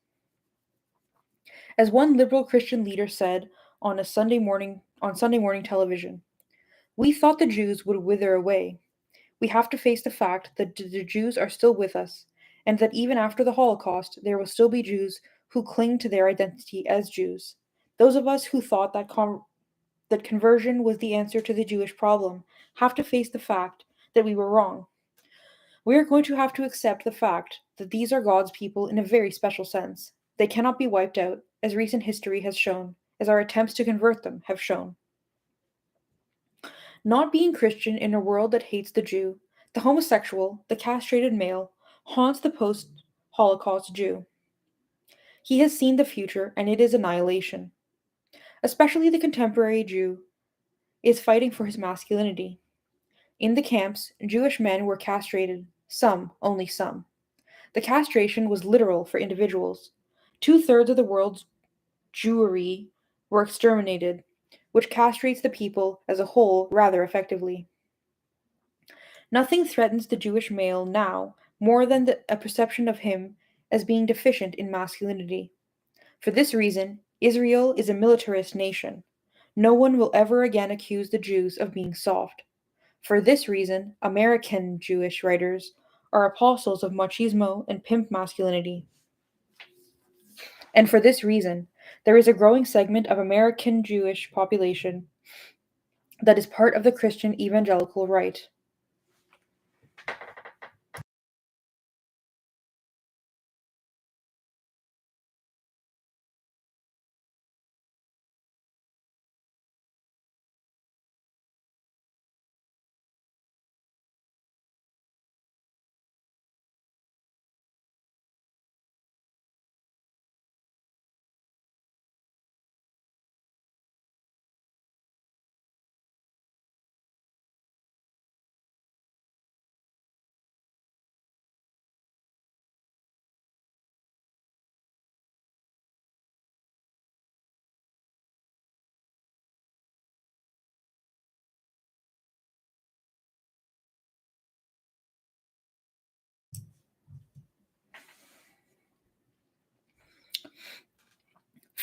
As one liberal Christian leader said on Sunday morning television, "We thought the Jews would wither away. We have to face the fact that the Jews are still with us, and that even after the Holocaust, there will still be Jews who cling to their identity as Jews. Those of us who thought that conversion was the answer to the Jewish problem have to face the fact that we were wrong. We are going to have to accept the fact that these are God's people in a very special sense. They cannot be wiped out, as recent history has shown, as our attempts to convert them have shown." Not being Christian in a world that hates the Jew, the homosexual, the castrated male, haunts the post Holocaust Jew. He has seen the future, and it is annihilation. Especially the contemporary Jew is fighting for his masculinity. In the camps, Jewish men were castrated, some, only some. The castration was literal for individuals. 2/3 of the world's Jewry were exterminated, which castrates the people as a whole rather effectively. Nothing threatens the Jewish male now more than a perception of him as being deficient in masculinity. For this reason, Israel is a militarist nation. No one will ever again accuse the Jews of being soft. For this reason, American Jewish writers are apostles of machismo and pimp masculinity. And for this reason, there is a growing segment of American Jewish population that is part of the Christian evangelical right.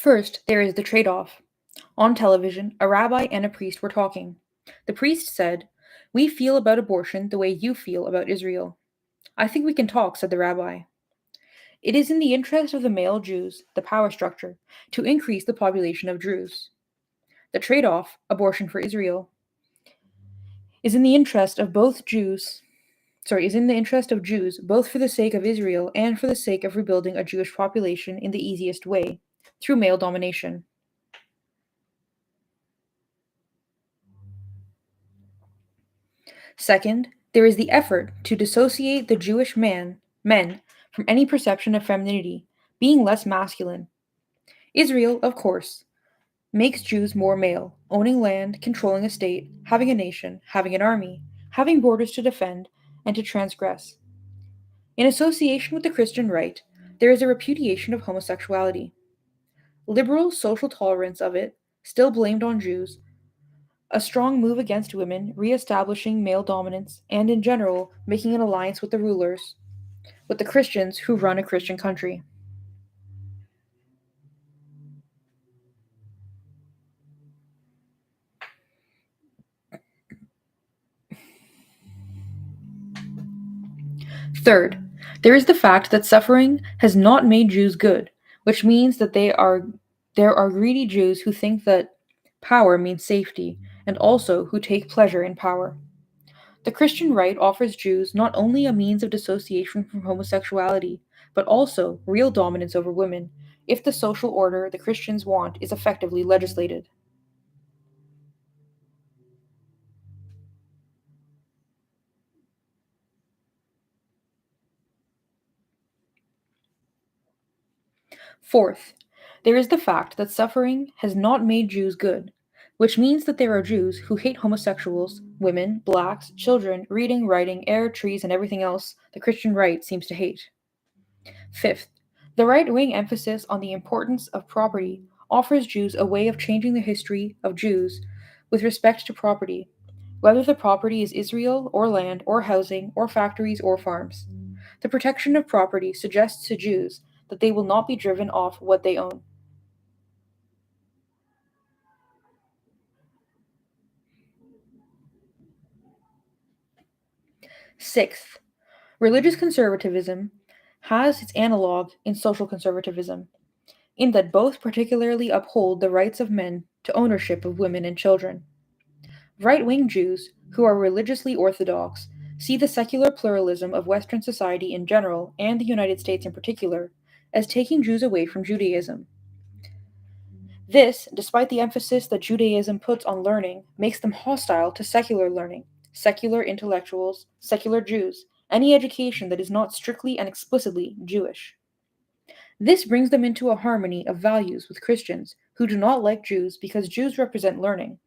First, there is the trade off. On television, a rabbi and a priest were talking. The priest said, "We feel about abortion the way you feel about Israel." "I think we can talk," said the rabbi. It is in the interest of the male Jews, the power structure, to increase the population of Druze. The trade off, abortion for Israel, is in the interest of both Jews, is in the interest of Jews, both for the sake of Israel and for the sake of rebuilding a Jewish population in the easiest way, through male domination. Second, there is the effort to dissociate the Jewish men from any perception of femininity, being less masculine. Israel, of course, makes Jews more male, owning land, controlling a state, having a nation, having an army, having borders to defend and to transgress. In association with the Christian right, there is a repudiation of homosexuality. Liberal social tolerance of it, still blamed on Jews, a strong move against women, re-establishing male dominance, and in general, making an alliance with the rulers, with the Christians who run a Christian country. Third, there is the fact that suffering has not made Jews good, which means that there are greedy Jews who think that power means safety, and also who take pleasure in power. The Christian right offers Jews not only a means of dissociation from homosexuality, but also real dominance over women, if the social order the Christians want is effectively legislated. Fourth, there is the fact that suffering has not made Jews good, which means that there are Jews who hate homosexuals, women, blacks, children, reading, writing, air, trees, and everything else the Christian right seems to hate. Fifth, the right wing emphasis on the importance of property offers Jews a way of changing the history of Jews with respect to property, whether the property is Israel, or land, or housing, or factories, or farms. The protection of property suggests to Jews that they will not be driven off what they own. Sixth, religious conservatism has its analog in social conservatism, in that both particularly uphold the rights of men to ownership of women and children. Right wing Jews, who are religiously orthodox, see the secular pluralism of Western society in general, and the United States in particular, as taking Jews away from Judaism. This, despite the emphasis that Judaism puts on learning, makes them hostile to secular learning, secular intellectuals, secular Jews, any education that is not strictly and explicitly Jewish. This brings them into a harmony of values with Christians who do not like Jews because Jews represent learning.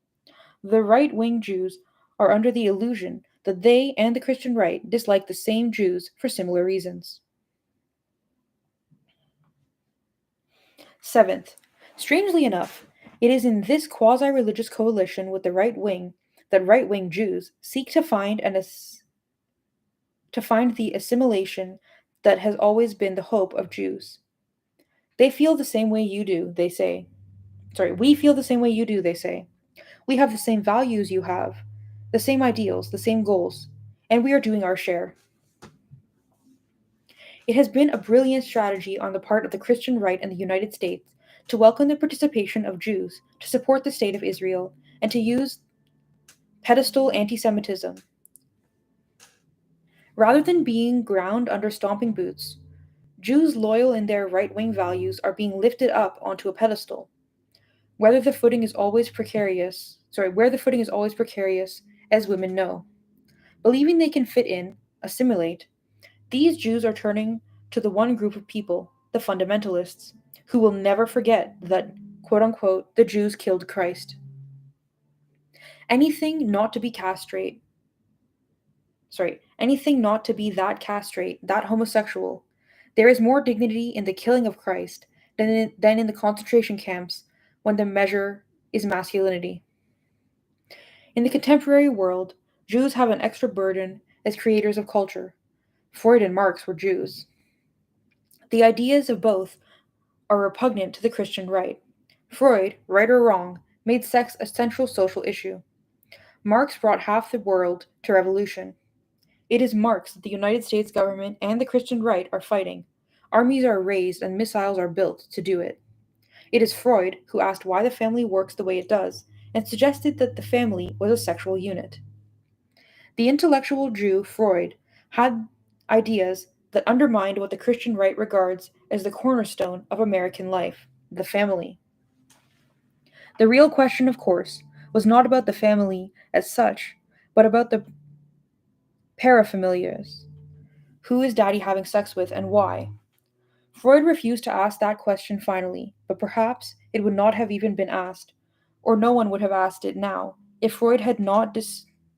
The right wing Jews are under the illusion that they and the Christian right dislike the same Jews for similar reasons. Seventh, strangely enough, it is in this quasi religious coalition with the right wing that right wing Jews seek to find the assimilation that has always been the hope of Jews. They feel the same way you do, they say. We feel the same way you do, they say. We have the same values you have, the same ideals, the same goals, and we are doing our share. It has been a brilliant strategy on the part of the Christian right in the United States to welcome the participation of Jews, to support the state of Israel, and to use pedestal anti Semitism. Rather than being ground under stomping boots, Jews loyal in their right wing values are being lifted up onto a pedestal. Where the footing is always precarious, as women know. Believing they can fit in, assimilate, these Jews are turning to the one group of people, the fundamentalists, who will never forget that, quote unquote, the Jews killed Christ. Anything not to be anything not to be that castrate, that homosexual. There is more dignity in the killing of Christ than in the concentration camps when the measure is masculinity. In the contemporary world, Jews have an extra burden as creators of culture. Freud and Marx were Jews. The ideas of both are repugnant to the Christian right. Freud, right or wrong, made sex a central social issue. Marx brought half the world to revolution. It is Marx that the United States government and the Christian right are fighting. Armies are raised and missiles are built to do it. It is Freud who asked why the family works the way it does and suggested that the family was a sexual unit. The intellectual Jew Freud had ideas that undermined what the Christian right regards as the cornerstone of American life, the family. The real question, of course, was not about the family as such, but about the parafamilias. Who is daddy having sex with and why? Freud refused to ask that question finally, but perhaps it would not have even been asked, or no one would have asked it now, if Freud had not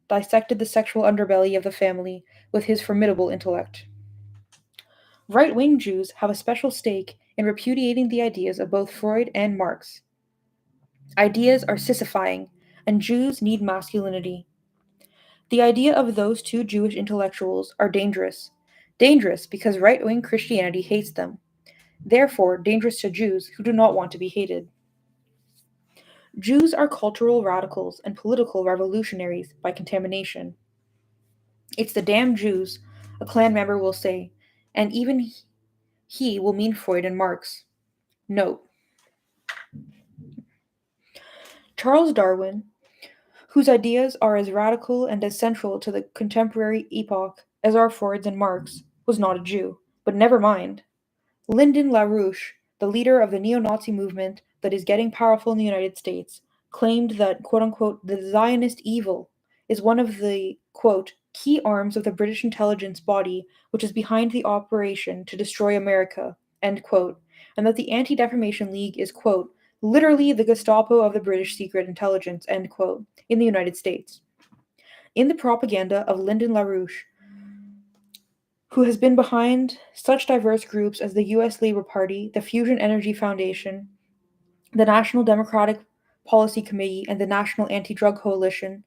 dissected the sexual underbelly of the family with his formidable intellect. Right wing Jews have a special stake in repudiating the ideas of both Freud and Marx. Ideas are sissifying, and Jews need masculinity. The idea of those two Jewish intellectuals are dangerous. Dangerous because right wing Christianity hates them, therefore dangerous to Jews who do not want to be hated. Jews are cultural radicals and political revolutionaries by contamination. It's the damn Jews, a Klan member will say, and even he will mean Freud and Marx. Note: Charles Darwin, whose ideas are as radical and as central to the contemporary epoch as are Freud's and Marx, was not a Jew. But never mind. Lyndon LaRouche, the leader of the neo-Nazi movement that is getting powerful in the United States, claimed that, quote unquote, the Zionist evil is one of the, quote, key arms of the British intelligence body which is behind the operation to destroy America, end quote, and that the Anti-Defamation League is, quote, literally the Gestapo of the British secret intelligence, end quote, in the United States. In the propaganda of Lyndon LaRouche, who has been behind such diverse groups as the U.S. Labor Party, the Fusion Energy Foundation, the National Democratic Policy Committee, and the National Anti-Drug Coalition.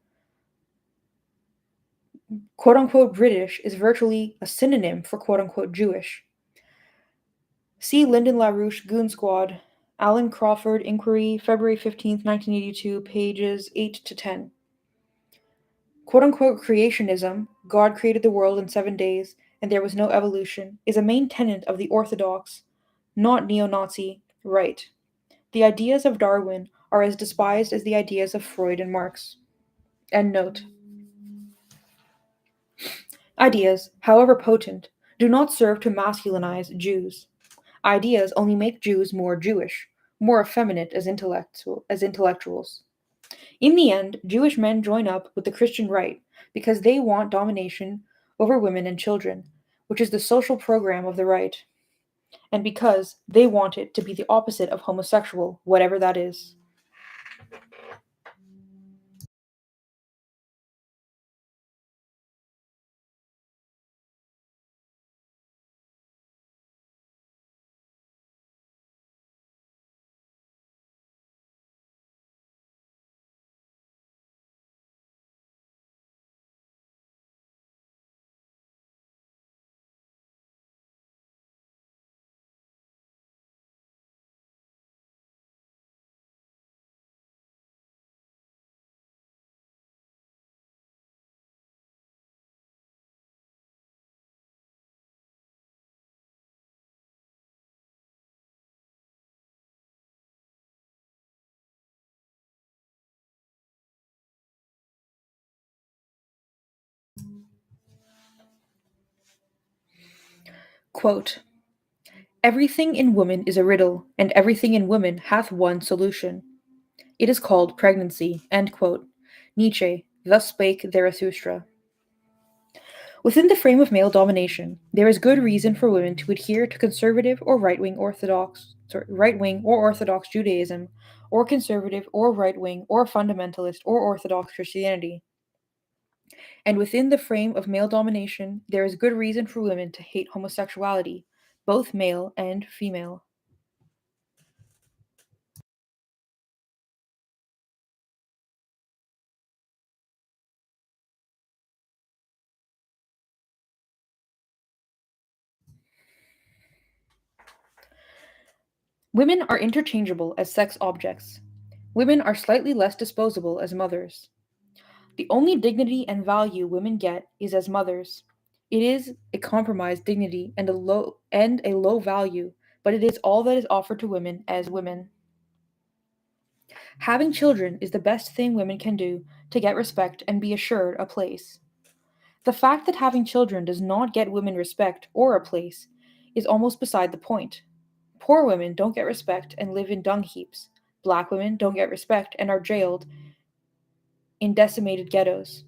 Quote-unquote British is virtually a synonym for quote-unquote Jewish. See Lyndon LaRouche Goon Squad, Alan Crawford Inquiry, February 15th, 1982, pages 8 to 10. Quote-unquote creationism, God created the world in 7 days, and there was no evolution, is a main tenet of the Orthodox, not neo-Nazi, right. The ideas of Darwin are as despised as the ideas of Freud and Marx. End note. Ideas, however potent, do not serve to masculinize Jews. Ideas only make Jews more Jewish, more effeminate as intellectuals. In the end, Jewish men join up with the Christian right because they want domination over women and children, which is the social program of the right, and because they want it to be the opposite of homosexual, whatever that is. Quote, everything in woman is a riddle, and everything in woman hath one solution. It is called pregnancy. End quote. Nietzsche, thus spake Zarathustra. Within the frame of male domination, there is good reason for women to adhere to conservative or right wing or orthodox Judaism, or conservative or right wing or fundamentalist or orthodox Christianity. And within the frame of male domination, there is good reason for women to hate homosexuality, both male and female. Women are interchangeable as sex objects. Women are slightly less disposable as mothers. The only dignity and value women get is as mothers. It is a compromised dignity and a low value, but it is all that is offered to women as women. Having children is the best thing women can do to get respect and be assured a place. The fact that having children does not get women respect or a place is almost beside the point. Poor women don't get respect and live in dung heaps. Black women don't get respect and are jailed in decimated ghettos.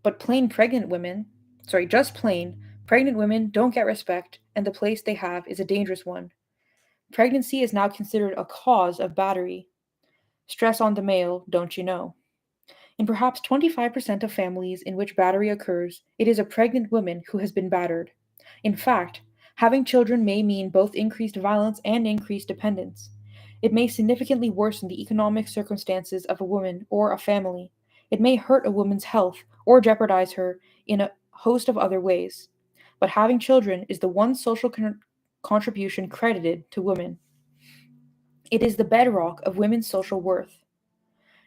But just plain, pregnant women don't get respect, and the place they have is a dangerous one. Pregnancy is now considered a cause of battery. Stress on the male, don't you know? In perhaps 25% of families in which battery occurs, it is a pregnant woman who has been battered. In fact, having children may mean both increased violence and increased dependence. It may significantly worsen the economic circumstances of a woman or a family. It may hurt a woman's health or jeopardize her in a host of other ways. But having children is the one social contribution credited to women. It is the bedrock of women's social worth.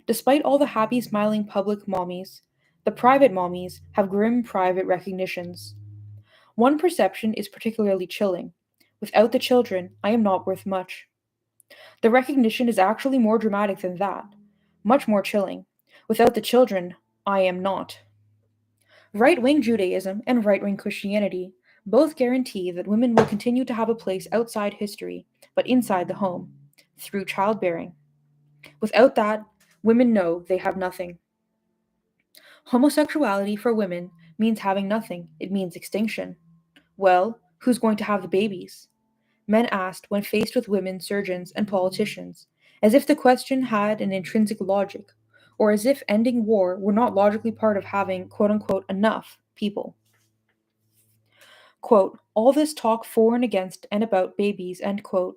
Despite all the happy, smiling public mommies, the private mommies have grim private recognitions. One perception is particularly chilling. Without the children, I am not worth much. The recognition is actually more dramatic than that, much more chilling. Without the children, I am not. Right wing Judaism and right wing Christianity both guarantee that women will continue to have a place outside history, but inside the home, through childbearing. Without that, women know they have nothing. Homosexuality for women means having nothing, it means extinction. Well, who's going to have the babies? Men asked when faced with women surgeons and politicians, as if the question had an intrinsic logic, or as if ending war were not logically part of having quote unquote enough people. Quote, all this talk for and against and about babies, end quote,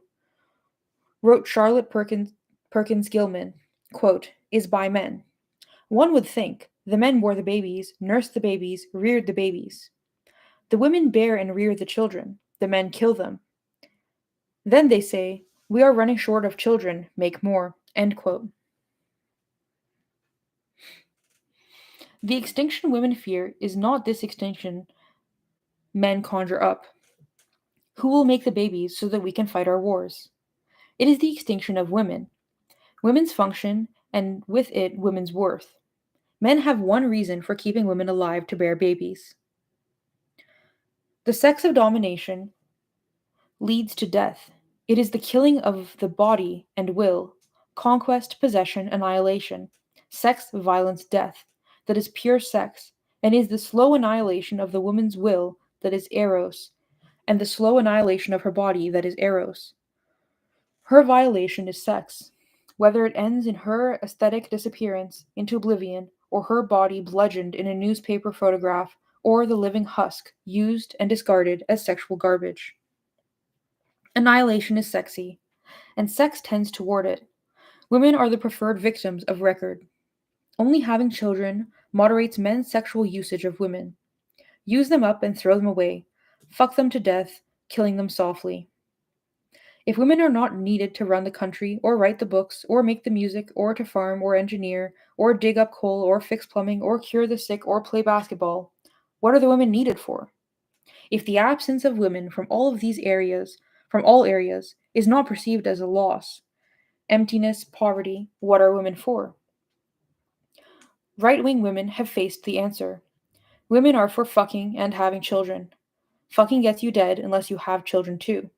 wrote Charlotte Perkins Gilman, quote, is by men. One would think the men bore the babies, nursed the babies, reared the babies. The women bear and rear the children, the men kill them. Then they say, we are running short of children, make more, end quote. The extinction women fear is not this extinction men conjure up. Who will make the babies so that we can fight our wars? It is the extinction of women, women's function, and with it, women's worth. Men have one reason for keeping women alive to bear babies. The sex of domination leads to death. It is the killing of the body and will, conquest, possession, annihilation, sex, violence, death, that is pure sex, and is the slow annihilation of the woman's will that is eros, and the slow annihilation of her body that is eros. Her violation is sex, whether it ends in her aesthetic disappearance into oblivion, or her body bludgeoned in a newspaper photograph, or the living husk used and discarded as sexual garbage. Annihilation is sexy, and sex tends toward it. Women are the preferred victims of record. Only having children moderates men's sexual usage of women. Use them up and throw them away. Fuck them to death, killing them softly. If women are not needed to run the country, or write the books, or make the music, or to farm, or engineer, or dig up coal, or fix plumbing, or cure the sick, or play basketball, what are the women needed for? If the absence of women from all areas, is not perceived as a loss, emptiness, poverty, what are women for? Right wing women have faced the answer. Women are for fucking and having children. Fucking gets you dead unless you have children too.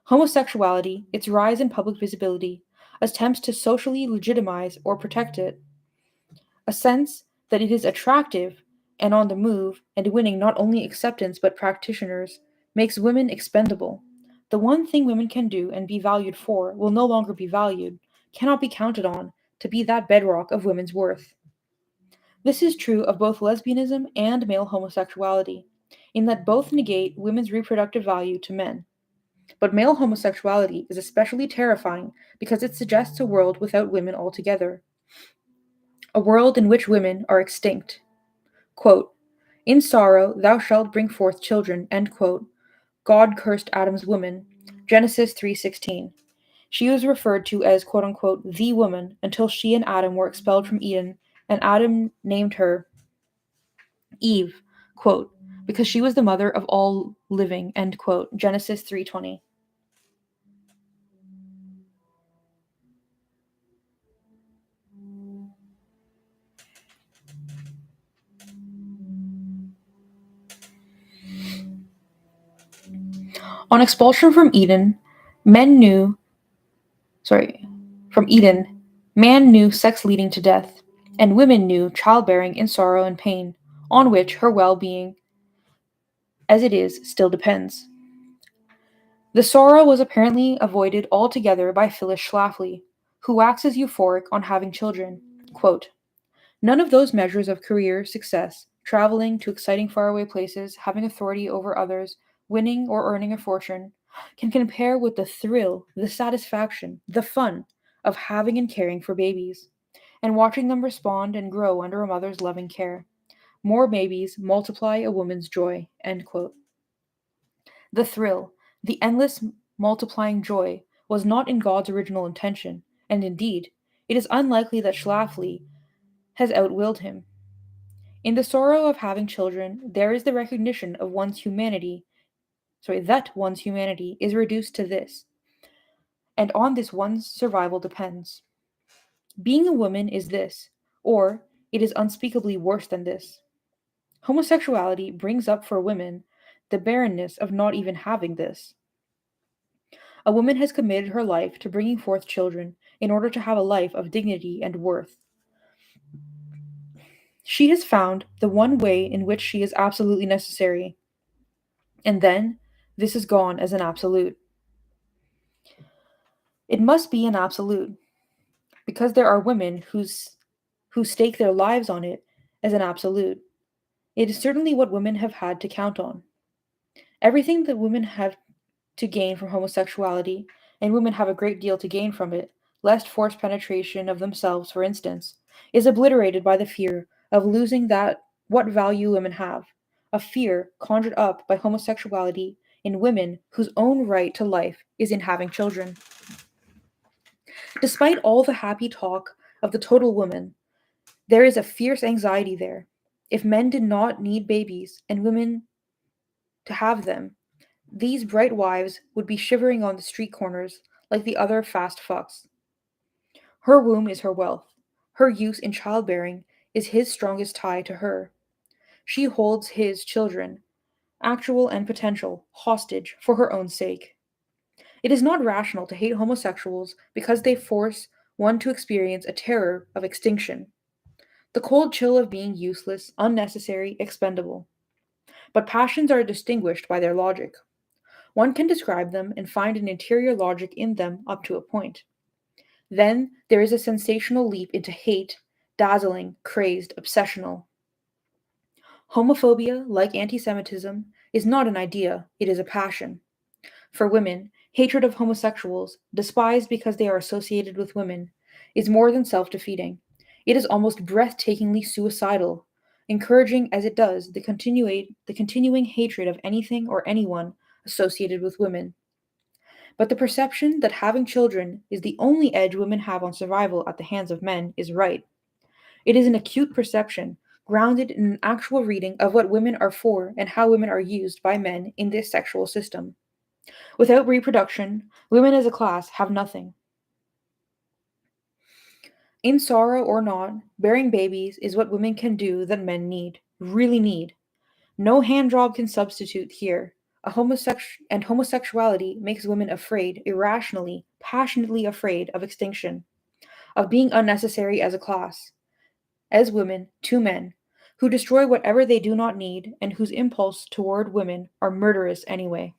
Homosexuality, its rise in public visibility, attempts to socially legitimize or protect it. A sense that it is attractive and on the move and winning not only acceptance but practitioners makes women expendable. The one thing women can do and be valued for will no longer be valued, cannot be counted on to be that bedrock of women's worth. This is true of both lesbianism and male homosexuality, in that both negate women's reproductive value to men. But male homosexuality is especially terrifying because it suggests a world without women altogether. A world in which women are extinct. Quote, in sorrow thou shalt bring forth children, end quote. God cursed Adam's woman. Genesis 3:16. She was referred to as quote unquote the woman until she and Adam were expelled from Eden, and Adam named her Eve, quote, because she was the mother of all living, end quote. Genesis 3:20. On expulsion from Eden, men knew from Eden, man knew sex leading to death, and women knew childbearing in sorrow and pain, on which her well being, as it is, still depends. The sorrow was apparently avoided altogether by Phyllis Schlafly, who waxes euphoric on having children. Quote, none of those measures of career success, traveling to exciting faraway places, having authority over others, winning or earning a fortune, can compare with the thrill, the satisfaction, the fun of having and caring for babies, and watching them respond and grow under a mother's loving care. More babies multiply a woman's joy. End quote. The thrill, the endless multiplying joy, was not in God's original intention, and indeed, it is unlikely that Schlafly has outwilled him. In the sorrow of having children, there is the recognition of that one's humanity is reduced to this, and on this one's survival depends. Being a woman is this, or it is unspeakably worse than this. Homosexuality brings up for women the barrenness of not even having this. A woman has committed her life to bringing forth children in order to have a life of dignity and worth. She has found the one way in which she is absolutely necessary, and then this is gone as an absolute. It must be an absolute, because there are women who stake their lives on it as an absolute. It is certainly what women have had to count on. Everything that women have to gain from homosexuality, and women have a great deal to gain from it, lest forced penetration of themselves, for instance, is obliterated by the fear of losing that what value women have, a fear conjured up by homosexuality in women whose own right to life is in having children. Despite all the happy talk of the total woman, there is a fierce anxiety there. If men did not need babies and women to have them, these bright wives would be shivering on the street corners like the other fast fucks. Her womb is her wealth. Her use in childbearing is his strongest tie to her. She holds his children, actual and potential, hostage for her own sake. It is not rational to hate homosexuals because they force one to experience a terror of extinction, the cold chill of being useless, unnecessary, expendable. But passions are distinguished by their logic. One can describe them and find an interior logic in them up to a point. Then there is a sensational leap into hate, dazzling, crazed, obsessional. Homophobia, like anti Semitism, is not an idea, it is a passion. For women, hatred of homosexuals, despised because they are associated with women, is more than self defeating. It is almost breathtakingly suicidal, encouraging as it does the continuing hatred of anything or anyone associated with women. But the perception that having children is the only edge women have on survival at the hands of men is right. It is an acute perception, grounded in an actual reading of what women are for and how women are used by men in this sexual system. Without reproduction, women as a class have nothing. In sorrow or not, bearing babies is what women can do that men need, really need. No hand job can substitute here. Homosexuality makes women afraid, irrationally, passionately afraid of extinction, of being unnecessary as a class, as women to men, who destroy whatever they do not need and whose impulse toward women are murderous anyway.